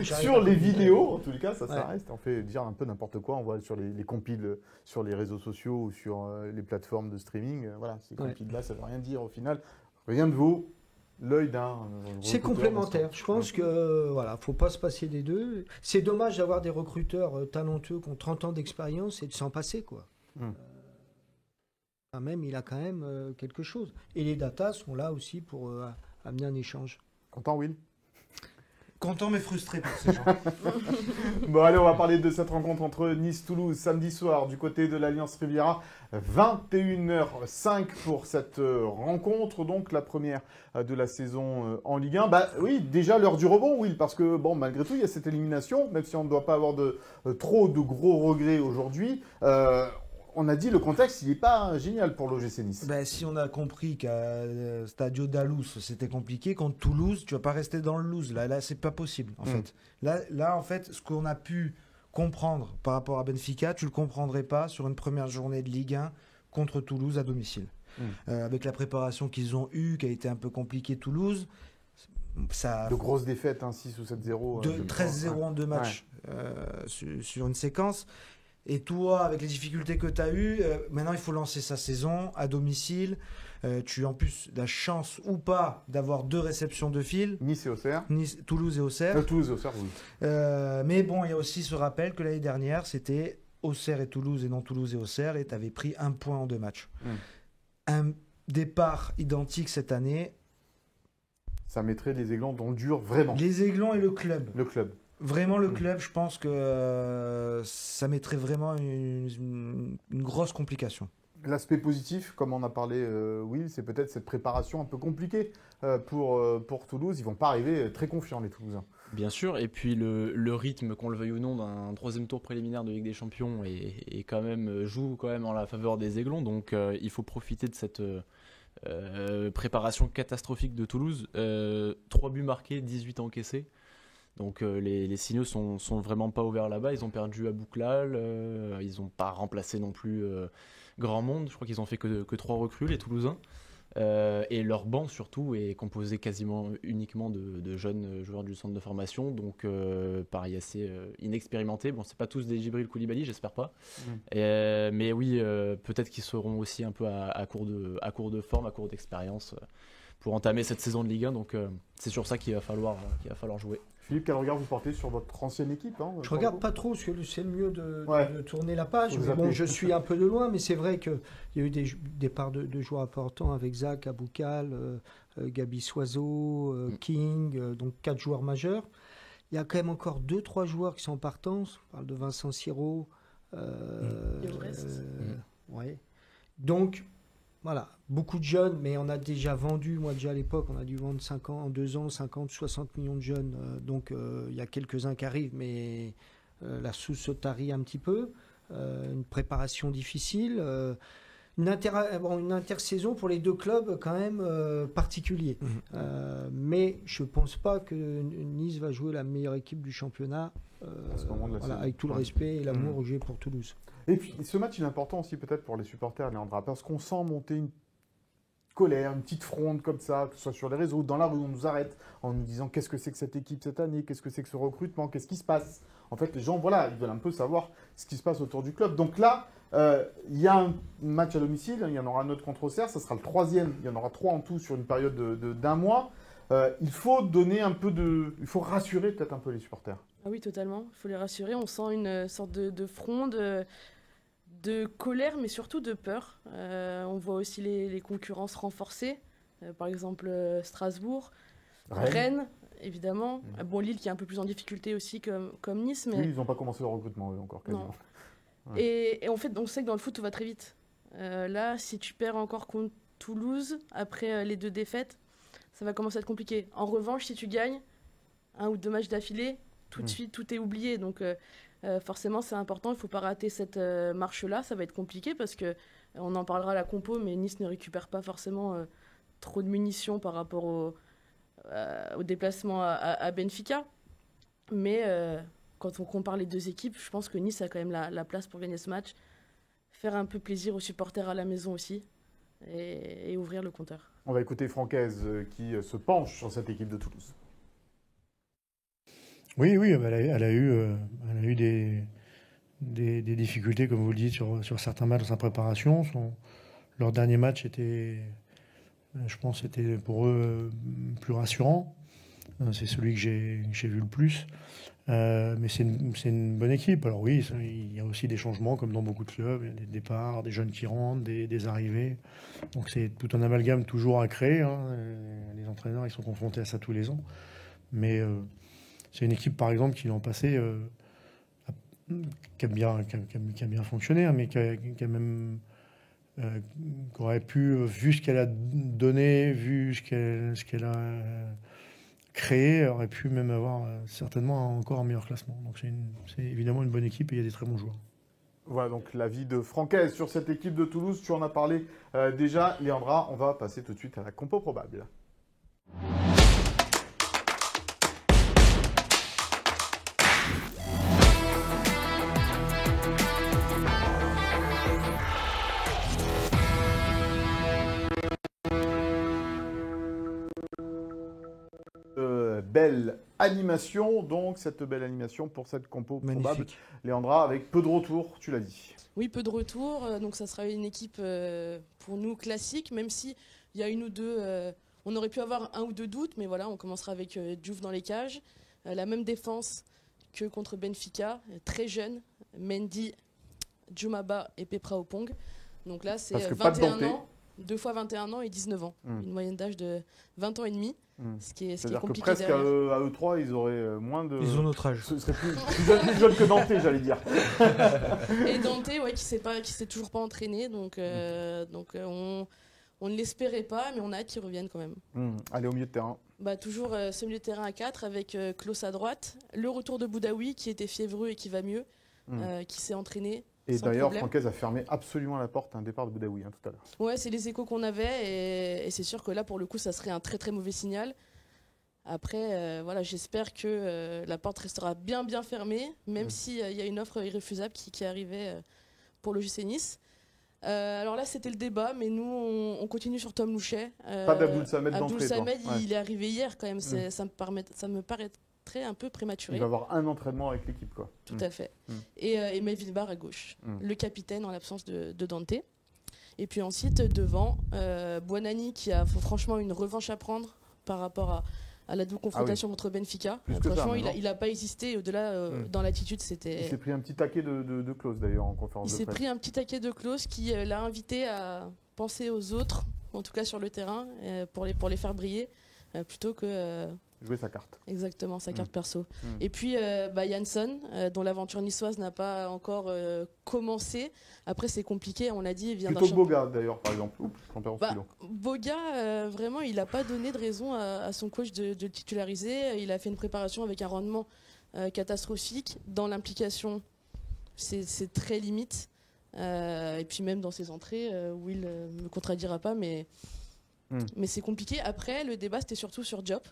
sur les vidéos, en tous les cas, ça reste. On fait dire un peu n'importe quoi. On voit sur les compiles sur les réseaux sociaux ou sur les plateformes de streaming. Voilà, ces compiles-là, ça ne veut rien dire au final. Rien ne vaut l'œil d'un. C'est complémentaire. Je pense que voilà, faut pas se passer des deux. C'est dommage d'avoir des recruteurs talentueux qui ont 30 ans d'expérience et de s'en passer quoi. Quand même, il a quand même quelque chose. Et les datas sont là aussi pour amener un échange. Content, Will? Content mais frustré pour ces gens. Bon, allez, on va parler de cette rencontre entre Nice-Toulouse samedi soir du côté de l'Alliance Riviera. 21h05 pour cette rencontre, donc la première de la saison en Ligue 1. Bah oui, déjà l'heure du rebond, Will, parce que bon, malgré tout, il y a cette élimination, même si on ne doit pas avoir trop de gros regrets aujourd'hui. On a dit le contexte, il n'est pas génial pour l'OGC Nice. Ben, si on a compris qu'à Stadio Dalous, c'était compliqué, contre Toulouse, tu vas pas rester dans le loose. Là c'est pas possible, en fait. Là, en fait, ce qu'on a pu comprendre par rapport à Benfica, tu le comprendrais pas sur une première journée de Ligue 1 contre Toulouse à domicile. Avec la préparation qu'ils ont eue, qui a été un peu compliquée, Toulouse, ça... De grosses défaites, 6 ou 7-0. 13-0 en 2 matchs sur une séquence. Et toi, avec les difficultés que tu as eues, maintenant il faut lancer sa saison à domicile. Tu as en plus la chance ou pas d'avoir 2 réceptions de fil. Nice et Auxerre. Toulouse et Auxerre. Toulouse et Auxerre, oui. Mais bon, il y a aussi ce rappel que l'année dernière, c'était Auxerre et Toulouse et non Toulouse et Auxerre. Et tu avais pris 1 point en 2 matchs. Un départ identique cette année. Ça mettrait les Aiglons dans le dur, vraiment. Les Aiglons et le club. Le club. Vraiment, le club, je pense que ça mettrait vraiment une grosse complication. L'aspect positif, comme on a parlé, Will, c'est peut-être cette préparation un peu compliquée pour Toulouse. Ils vont pas arriver très confiants, les Toulousains. Bien sûr, et puis le rythme, qu'on le veuille ou non, d'un 3e tour préliminaire de Ligue des Champions joue quand même en la faveur des Aiglons. Donc il faut profiter de cette préparation catastrophique de Toulouse. 3 buts marqués, 18 encaissés. Donc les signaux sont vraiment pas ouverts là-bas. Ils ont perdu Abouklal, ils n'ont pas remplacé non plus grand monde. Je crois qu'ils ont fait que 3 recrues, les Toulousains. Et leur banc surtout est composé quasiment uniquement de jeunes joueurs du centre de formation, donc pareil assez inexpérimentés. Bon, c'est pas tous des Djibril Koulibaly, j'espère pas. Mais oui, peut-être qu'ils seront aussi un peu à court de forme, à court d'expérience pour entamer cette saison de Ligue 1. Donc c'est sur ça qu'il va falloir jouer. Philippe, quel regard vous portez sur votre ancienne équipe Je regarde pas trop, parce que c'est le mieux de tourner la page. Vous Mais bon, appelez. je suis un peu de loin, mais c'est vrai qu'il y a eu des départs de joueurs importants avec Zach, Aboukal, Gabi Soiseau, King, donc 4 joueurs majeurs. Il y a quand même encore 2-3 joueurs qui sont en partance. On parle de Vincent Siro. Et au reste. Ouais. Donc, voilà, beaucoup de jeunes, mais on a déjà vendu, moi déjà à l'époque, on a dû vendre 2 ans, 50, 60 millions de jeunes. Donc il y a quelques-uns qui arrivent, mais la sauce se tarit un petit peu. Une préparation difficile. Une intersaison pour les deux clubs quand même particulier. Mais je ne pense pas que Nice va jouer la meilleure équipe du championnat, à ce moment de la saison. avec tout le respect et l'amour que j'ai pour Toulouse. Et puis, ce match, il est important aussi peut-être pour les supporters, Léandra, parce qu'on sent monter une colère, une petite fronde comme ça, que ce soit sur les réseaux, dans la rue, on nous arrête en nous disant qu'est-ce que c'est que cette équipe cette année, qu'est-ce que c'est que ce recrutement, qu'est-ce qui se passe. En fait, les gens, voilà, ils veulent un peu savoir ce qui se passe autour du club. Donc là, il y a un match à domicile, il y en aura un autre contre Auxerre, ça sera le 3e, il y en aura 3 en tout sur une période d'un mois. Il faut donner un peu il faut rassurer peut-être un peu les supporters. Ah oui, totalement, il faut les rassurer. On sent une sorte de fronde, de colère, mais surtout de peur. On voit aussi les concurrences renforcées, par exemple Strasbourg, Rennes, évidemment. Bon, Lille qui est un peu plus en difficulté aussi comme Nice. Mais... Oui, ils n'ont pas commencé le recrutement eux, encore quasiment. Ouais. Et en fait, on sait que dans le foot, tout va très vite. Là, si tu perds encore contre Toulouse, après les 2 défaites, ça va commencer à être compliqué. En revanche, si tu gagnes 1 ou 2 matchs d'affilée, tout de suite, tout est oublié. Donc, forcément, c'est important. Il ne faut pas rater cette marche-là. Ça va être compliqué parce qu'on en parlera à la compo, mais Nice ne récupère pas forcément trop de munitions par rapport au déplacement à Benfica. Mais quand on compare les 2 équipes, je pense que Nice a quand même la place pour gagner ce match. Faire un peu plaisir aux supporters à la maison aussi et ouvrir le compteur. On va écouter Francaise qui se penche sur cette équipe de Toulouse. Oui, elle a eu des difficultés, comme vous le dites, sur certains matchs dans sa préparation. Leur dernier match je pense, était pour eux plus rassurant. C'est celui que j'ai vu le plus. Mais c'est une bonne équipe. Alors oui, il y a aussi des changements, comme dans beaucoup de clubs. Il y a des départs, des jeunes qui rentrent, des arrivées. Donc c'est tout un amalgame toujours à créer. Les entraîneurs, ils sont confrontés à ça tous les ans. Mais c'est une équipe, par exemple, qui l'an passé qui a bien fonctionné, mais qui aurait pu, vu ce qu'elle a donné, vu ce qu'elle a créé, aurait pu même avoir certainement encore un meilleur classement. Donc c'est évidemment une bonne équipe et il y a des très bons joueurs. Voilà donc l'avis de Francaise sur cette équipe de Toulouse. Tu en as parlé déjà, Léandra. On va passer tout de suite à la compo probable. Belle animation, donc cette belle animation pour cette compo probable. Léandra, avec peu de retours, tu l'as dit. Oui, peu de retours, donc ça sera une équipe pour nous classique, même si il y a une ou deux, on aurait pu avoir 1 ou 2 doutes, mais voilà, on commencera avec Diouf dans les cages, la même défense que contre Benfica, très jeune, Mendy, Djoumaba et Pepra Opong. Donc là, c'est 21 ans, 2 fois 21 ans et 19 ans, une moyenne d'âge de 20 ans et demi. Ce qui est compliqué. Que presque à eux 3, ils auraient moins de. Ils ont notre âge. Ce serait plus jeune que Dante, j'allais dire. Et Dante, qui s'est toujours pas entraîné, donc on ne l'espérait pas, mais on a hâte qu'il revienne quand même. Allez, au milieu de terrain. Toujours ce milieu de terrain à 4 avec Klaus à droite, le retour de Boudaoui qui était fiévreux et qui va mieux, qui s'est entraîné. Et d'ailleurs, Francaise a fermé absolument la porte à un départ de Boudaoui tout à l'heure. Ouais, c'est les échos qu'on avait et c'est sûr que là, pour le coup, ça serait un très très mauvais signal. Après, voilà, j'espère que la porte restera bien fermée, même s'il y a une offre irréfusable qui arrivait pour le JC Nice. Alors là, c'était le débat, mais nous, on continue sur Tom Louchet. Pas d'Abdoul Samed d'entrée. Abdoul Samed, il est arrivé hier quand même. Ça me paraît un peu prématuré. Il va avoir un entraînement avec l'équipe, quoi. Tout à fait. Et Melvin Barr à gauche, le capitaine en l'absence de Dante. Et puis ensuite, devant, Buonanni qui a franchement une revanche à prendre par rapport à la double confrontation contre Benfica. Franchement, il n'a pas hésité. Au-delà, dans l'attitude, c'était... Il s'est pris un petit taquet de Klaus, d'ailleurs, en conférence de presse. Il s'est pris un petit taquet de Klaus qui l'a invité à penser aux autres, en tout cas sur le terrain, pour les faire briller. plutôt que Jouer sa carte. exactement sa carte perso. Mm. Et puis Janssen, dont l'aventure niçoise n'a pas encore commencé. Après, c'est compliqué, on l'a dit. Il vient d'un Plutôt Boga d'ailleurs, par exemple. Oups, je perds en Bah, stylo. Boga, vraiment, il n'a pas donné de raison à son coach de le titulariser. Il a fait une préparation avec un rendement catastrophique. Dans l'implication, c'est très limite. Et puis même dans ses entrées, Will ne me contredira pas, mais c'est compliqué. Après, le débat, c'était surtout sur Diop.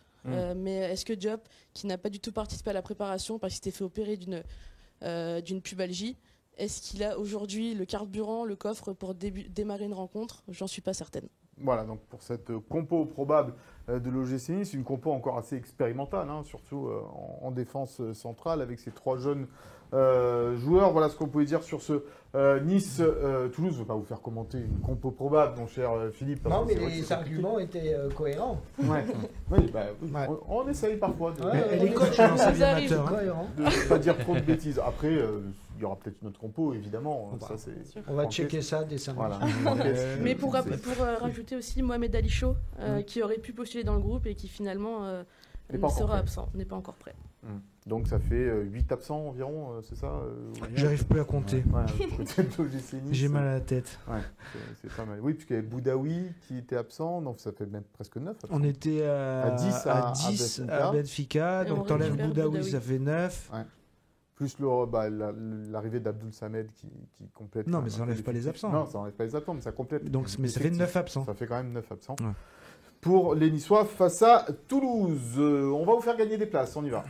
Mais est-ce que Diop, qui n'a pas du tout participé à la préparation parce qu'il s'était fait opérer d'une pubalgie, est-ce qu'il a aujourd'hui le carburant, le coffre pour démarrer une rencontre? J'en suis pas certaine. Voilà, donc pour cette compo probable de l'OGC Nice, une compo encore assez expérimentale, hein, surtout en défense centrale avec ces 3 jeunes joueurs. Voilà ce qu'on pouvait dire sur ce Nice-Toulouse. Je ne vais pas vous faire commenter une compo probable, mon cher Philippe. parce Non, que mais c'est vrai que les c'est arguments étaient cohérents. compliqué. Ouais. Oui, bah, Ouais. on essaye parfois Et les coachs, ils Ça lancent bien arrive. amateur. Hein. Cohérents. de ne pas dire trop de bêtises. Après, il y aura peut-être une autre compo, évidemment. Bah, Ça, c'est sûr. On va enquête. checker ça dès samedi. Voilà. Mais pour C'est- rajouter aussi Mohamed Ali Chaud, qui aurait pu postuler dans le groupe et qui finalement N'est pas encore sera prêt. absent, n'est pas encore prêt. Donc ça fait 8 absents environ, c'est ça J'arrive plus à compter. Ouais, peut-être l'OGC Nice. J'ai mal à la tête. Ouais, c'est pas mal. Oui, puisqu'il y avait Boudaoui qui était absent, donc ça fait même presque 9. On était À 10 à à 10 Benfica. à Benfica, Et on donc t'enlèves récupère Boudaoui, Boudaoui. ça fait 9. Plus l'arrivée d'Abdoul Samed qui complète. Non, quand mais même ça un peu n'enlève pas les l'effectif. absents. Non, ça n'enlève pas les absents, mais ça complète. Donc, mais ça fait 9 absents. Ça fait quand même 9 absents. Ouais. Pour les Niçois face à Toulouse. On va vous faire gagner des places, on y va.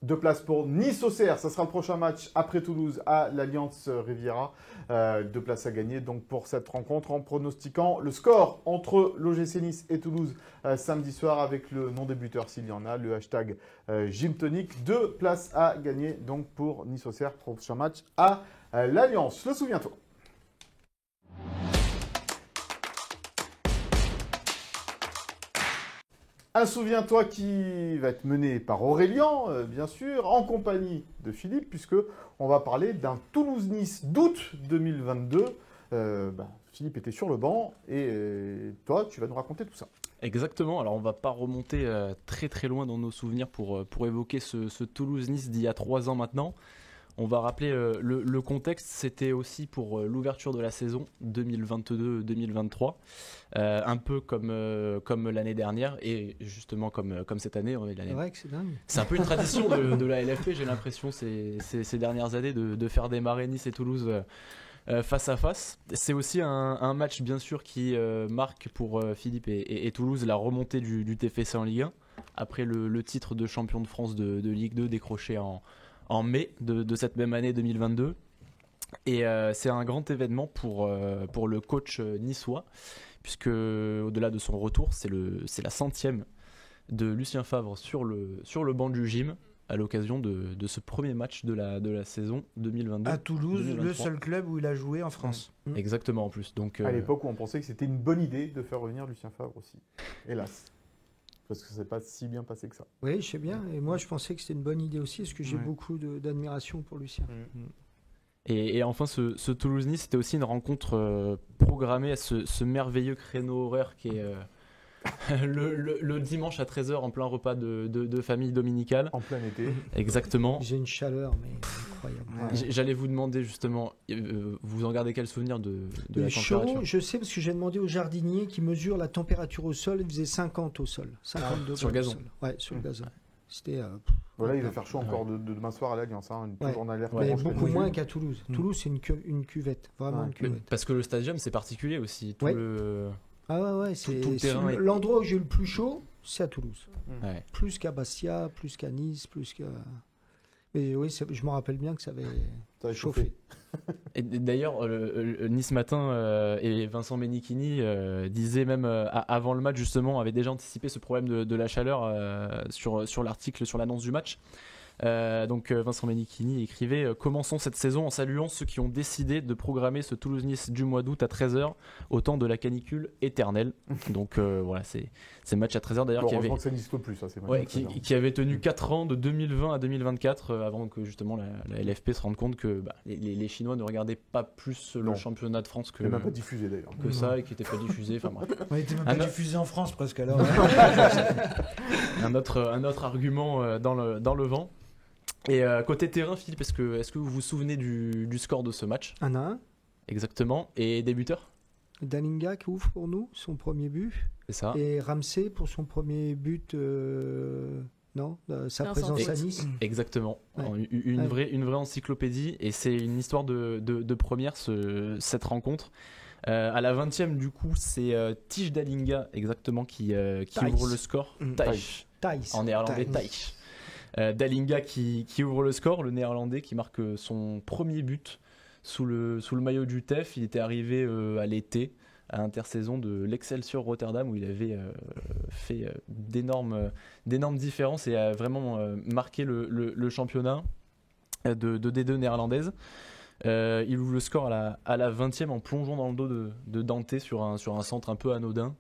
Deux places pour Nice-Auxerre, ça sera le prochain match après Toulouse à l'Alliance Riviera. 2 places à gagner donc pour cette rencontre en pronostiquant le score entre l'OGC Nice et Toulouse samedi soir avec le nom des buteurs s'il y en a, le hashtag Gymtonic. 2 places à gagner donc pour Nice-Auxerre, prochain match à l'Alliance. Le souviens-toi. Un souviens-toi qui va être mené par Aurélien, bien sûr, en compagnie de Philippe, puisque on va parler d'un Toulouse-Nice d'août 2022. Philippe était sur le banc et toi, tu vas nous raconter tout ça. Exactement, alors on va pas remonter très très loin dans nos souvenirs pour évoquer ce Toulouse-Nice d'il y a 3 ans maintenant. On va rappeler le contexte, c'était aussi pour l'ouverture de la saison 2022-2023, un peu comme l'année dernière et justement comme cette année. C'est vrai que c'est dingue. C'est un peu une tradition de la LFP, j'ai l'impression, ces dernières années, de faire démarrer Nice et Toulouse face à face. C'est aussi un match, bien sûr, qui marque pour Philippe et Toulouse la remontée du TFC en Ligue 1, après le titre de champion de France de Ligue 2 décroché en mai de cette même année 2022. Et c'est un grand événement pour le coach niçois, puisque au-delà de son retour, c'est la 100e de Lucien Favre sur le banc du gym, à l'occasion de ce premier match de la saison 2022. À Toulouse, 2023. le seul club où il a joué en France. Exactement, en plus. Donc, À l'époque où on pensait que c'était une bonne idée de faire revenir Lucien Favre aussi. Hélas. Parce que ça s'est pas si bien passé que ça. Oui, je sais bien. Et moi, je pensais que c'était une bonne idée aussi, parce que j'ai Ouais. beaucoup d'admiration pour Lucien. Et enfin, ce Toulouse-Nice, c'était aussi une rencontre programmée à ce merveilleux créneau horaire qui est le dimanche à 13h en plein repas de famille dominicale. En plein été. Exactement. J'ai une chaleur, mais incroyable. J'allais vous demander justement, vous en gardez quel souvenir de la Le chaud, température? je sais parce que j'ai demandé au jardinier qui mesure la température au sol, il faisait 50 au sol. 50 degrés sur le au gazon. sol. Ouais, sur le gazon. C'était Voilà, il va faire chaud encore de demain soir à l'Alliance. Toujours en alerte. mais orange beaucoup pétrole. moins qu'à Toulouse. Toulouse, c'est une cuvette, vraiment Ouais. une Mais cuvette. parce que le stadium, c'est particulier aussi. Ouais. Le... Ah ouais, c'est tout le terrain est- l'endroit où j'ai eu le plus chaud, c'est à Toulouse. Ouais. Plus qu'à Bastia, plus qu'à Nice, plus qu'à. Mais oui, je me rappelle bien que ça avait Ça a chauffé. Et d'ailleurs, Nice Matin et Vincent Menichini disaient même avant le match, justement, avaient déjà anticipé ce problème de la chaleur sur l'article, sur l'annonce du match. Donc Vincent Menichini écrivait commençons cette saison en saluant ceux qui ont décidé de programmer ce Toulouse-Nice du mois d'août à 13h au temps de la canicule éternelle. Donc voilà, c'est match à 13h d'ailleurs Heureusement que ça n'existe plus, ça, c'est qui avait tenu 4 ans de 2020 à 2024 avant que justement la LFP se rende compte que les Chinois ne regardaient pas plus le championnat de France que, même pas diffusé d'ailleurs. Que ça, et qui n'était pas diffusé. Enfin bref. On était même pas diffusé en France presque alors. un autre argument dans le vent. Et côté terrain, Philippe, est-ce que vous vous souvenez du score de ce match ? 1-1. Exactement. Et des buteurs ? Dalinga qui ouvre pour nous son premier but. C'est ça. Et Ramsey pour son premier but. Sa présence à Nice. Exactement. Ouais. Une vraie encyclopédie. Et c'est une histoire de première, cette rencontre. À la 20e, du coup, c'est Tige Dalinga, exactement, qui ouvre le score. Thijs. En néerlandais, Thijs. Dalinga qui ouvre le score, le néerlandais qui marque son premier but sous le maillot du TEF. Il était arrivé à l'été, à l'intersaison de l'Excelsior Rotterdam, où il avait fait d'énormes différences et a vraiment marqué le championnat de D2 néerlandaise. Il ouvre le score à la 20e en plongeant dans le dos de Dante sur un centre un peu anodin.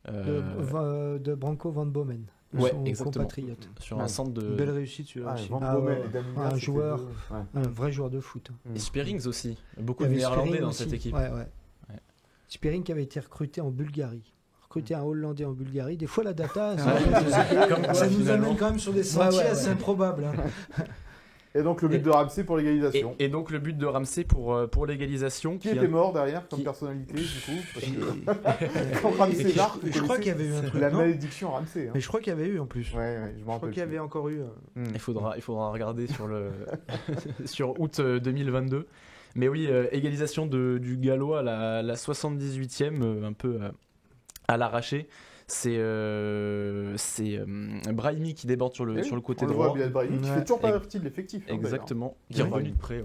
De Branco Van Bomen, son compatriote. Sur un centre de... Belle réussite celui-là aussi. Un joueur, un vrai joueur de foot. Et Spearings aussi, beaucoup de Néerlandais dans cette équipe. Ouais. Spearings qui avait été recruté en Bulgarie. Un Hollandais en Bulgarie. Des fois la data, ça nous amène quand même sur des sentiers assez improbables. Et donc le but de Ramsey pour l'égalisation. Et donc le but de Ramsey pour l'égalisation. Qui était mort derrière comme personnalité du coup parce que... Quand Ramsey marque, je crois qu'il y avait eu un truc. La malédiction Ramsey. Hein. Mais je crois qu'il y avait eu en plus. Ouais, je me rappelle. Je crois qu'il y avait encore eu. Il faudra regarder sur août 2022. Mais oui, égalisation du Gallois à la 78e, un peu à l'arraché. C'est Brahimi qui déborde sur le côté droit. Brahimi qui fait toujours pas partie de l'effectif. Exactement. Qui est revenu de près.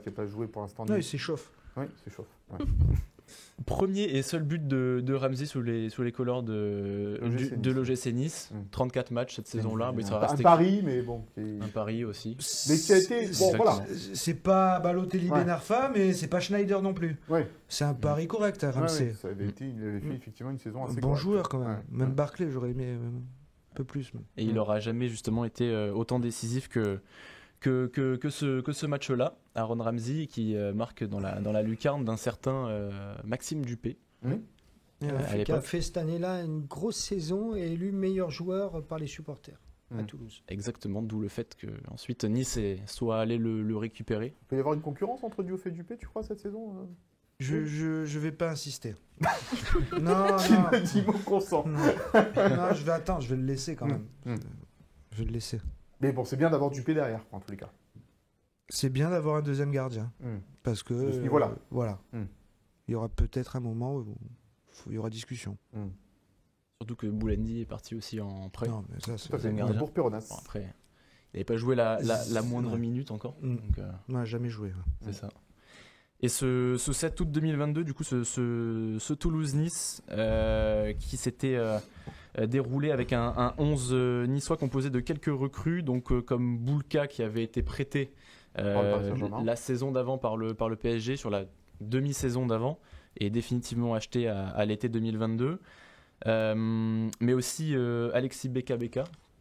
Qui n'a pas joué pour l'instant. Non, il s'échauffe. Oui, il s'échauffe. Premier et seul but de Ramsey sous les couleurs de l'OGC Nice. 34 matchs cette saison-là. Mais ça va rester un pari, mais bon. Un pari aussi. Mais qui a été. Bon, voilà. C'est pas Balotelli Ben Arfa, mais c'est pas Schneider non plus. Ouais. C'est un pari correct, Ramsey. Ça avait été, il avait fait effectivement une saison assez bon joueur quand même. Même Barclay, j'aurais aimé un peu plus. Même. Et il n'aura jamais justement été autant décisif que ce match-là, Aaron Ramsey, qui marque dans la lucarne d'un certain Maxime Dupé. Qui a fait cette année-là une grosse saison et élu meilleur joueur par les supporters à Toulouse. Exactement, d'où le fait qu'ensuite Nice soit allé le récupérer. Il peut y avoir une concurrence entre Diouf et Dupé, tu crois, cette saison Je vais pas insister. Non. Dis mon consent. Non, je vais attendre, je vais le laisser quand même. Je vais le laisser. Mais bon, c'est bien d'avoir Dupé derrière, en tous les cas. C'est bien d'avoir un deuxième gardien. Parce que... De ce niveau-là. Voilà. Il y aura peut-être un moment où il y aura discussion. Surtout que Boulandi est parti aussi en prêt. Non, mais ça, c'est un gardien. Pour Péronas. Bon, après, il n'avait pas joué la moindre minute encore. Donc, jamais joué. C'est ça. Et ce 7 août 2022, du coup, ce Toulouse-Nice qui s'était déroulé avec un 11 niçois composé de quelques recrues, donc comme Boulka qui avait été prêté la saison d'avant par le PSG sur la demi-saison d'avant et définitivement acheté à l'été 2022. Mais aussi Alexis Beka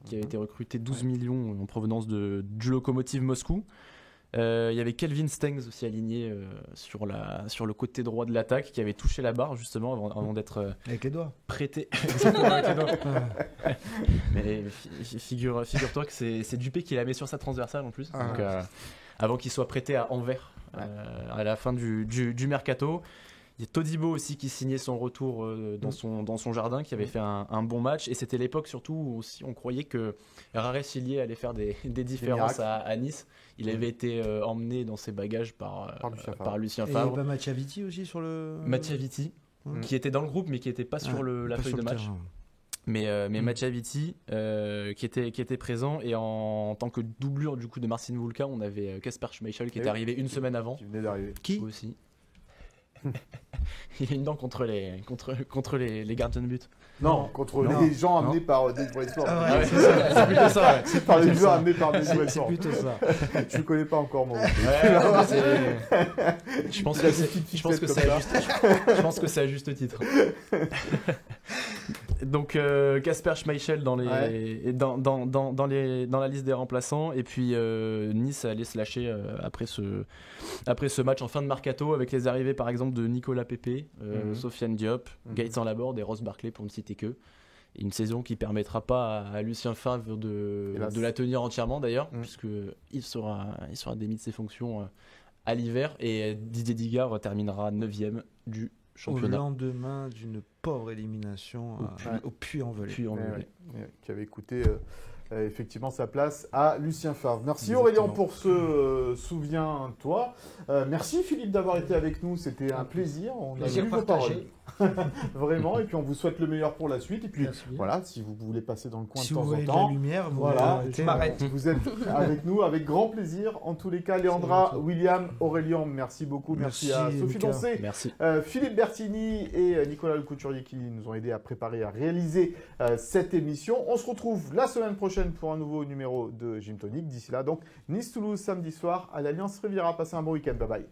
qui a été recruté 12 millions en provenance du Lokomotiv Moscou. Il y avait Kelvin Stengs aussi aligné sur le côté droit de l'attaque qui avait touché la barre justement avant d'être avec les doigts prêté. Exactement, avec les doigts. Mais figure-toi que c'est Dupé qui l'a mis sur sa transversale en plus. Donc, avant qu'il soit prêté à Anvers à la fin du mercato. Il y a Todibo aussi qui signait son retour dans son jardin, qui avait fait un bon match. Et c'était l'époque surtout où aussi on croyait que Raré Chilier allait faire des différences à Nice. Il avait été emmené dans ses bagages par Lucien Favre. Et pas Machiaviti aussi sur le... Machiaviti, qui était dans le groupe mais qui n'était pas sur la feuille de match. Mais Machiaviti qui était présent, et en tant que doublure du coup de Marcin Vulka, on avait Kasper Schmeichel qui était arrivé une semaine avant. Qui venait d'arriver. Qui aussi. Il a une dent contre les gardiens de but. Non, contre Non. les gens Non. amenés par Dave Brailsford. Ah ouais, c'est ça, c'est plutôt ça. Ouais. C'est par les C'est joueurs ça. amenés par Dave C'est Brailsford. plutôt ça. Tu ne connais pas encore, moi. Je pense Il a que des petites je pense que ficelles c'est comme à je pense que c'est à juste titre. Donc Kasper Schmeichel dans la liste des remplaçants, et puis Nice allait se lâcher après ce match en fin de mercato avec les arrivées par exemple de Nicolas Pepe, Sofiane Diop, Gaëtan Laborde et Ross Barclay pour ne citer que. Et une saison qui permettra pas à Lucien Favre de la tenir entièrement d'ailleurs, puisqu'il sera démis de ses fonctions à l'hiver, et Didier Digard terminera 9e du championnat. Au lendemain d'une pauvre élimination au Puy-en-Velay. Qui avait coûté effectivement sa place à Lucien Favre. Merci Exactement. Aurélien pour ce Souviens-toi. Merci Philippe d'avoir été avec nous, c'était un plaisir. On a Plaisir lu vos paroles. partagé. Vraiment, et puis on vous souhaite le meilleur pour la suite. Et puis Merci bien. voilà, si vous voulez passer dans le coin Si de vous temps en voyez de la temps. lumière, vous Voilà, arrêtez, je m'arrête. Vous êtes avec nous avec grand plaisir. En tous les cas, Léandra, William, Aurélien, merci beaucoup. Merci à Sophie Lucas. Doncé, Merci. Philippe Bertini et Nicolas Le Couturier qui nous ont aidés à préparer, à réaliser cette émission. On se retrouve la semaine prochaine pour un nouveau numéro de Gym Tonic. D'ici là, donc, Nice-Toulouse samedi soir à l'Alliance Riviera. Passez un bon week-end. Bye bye.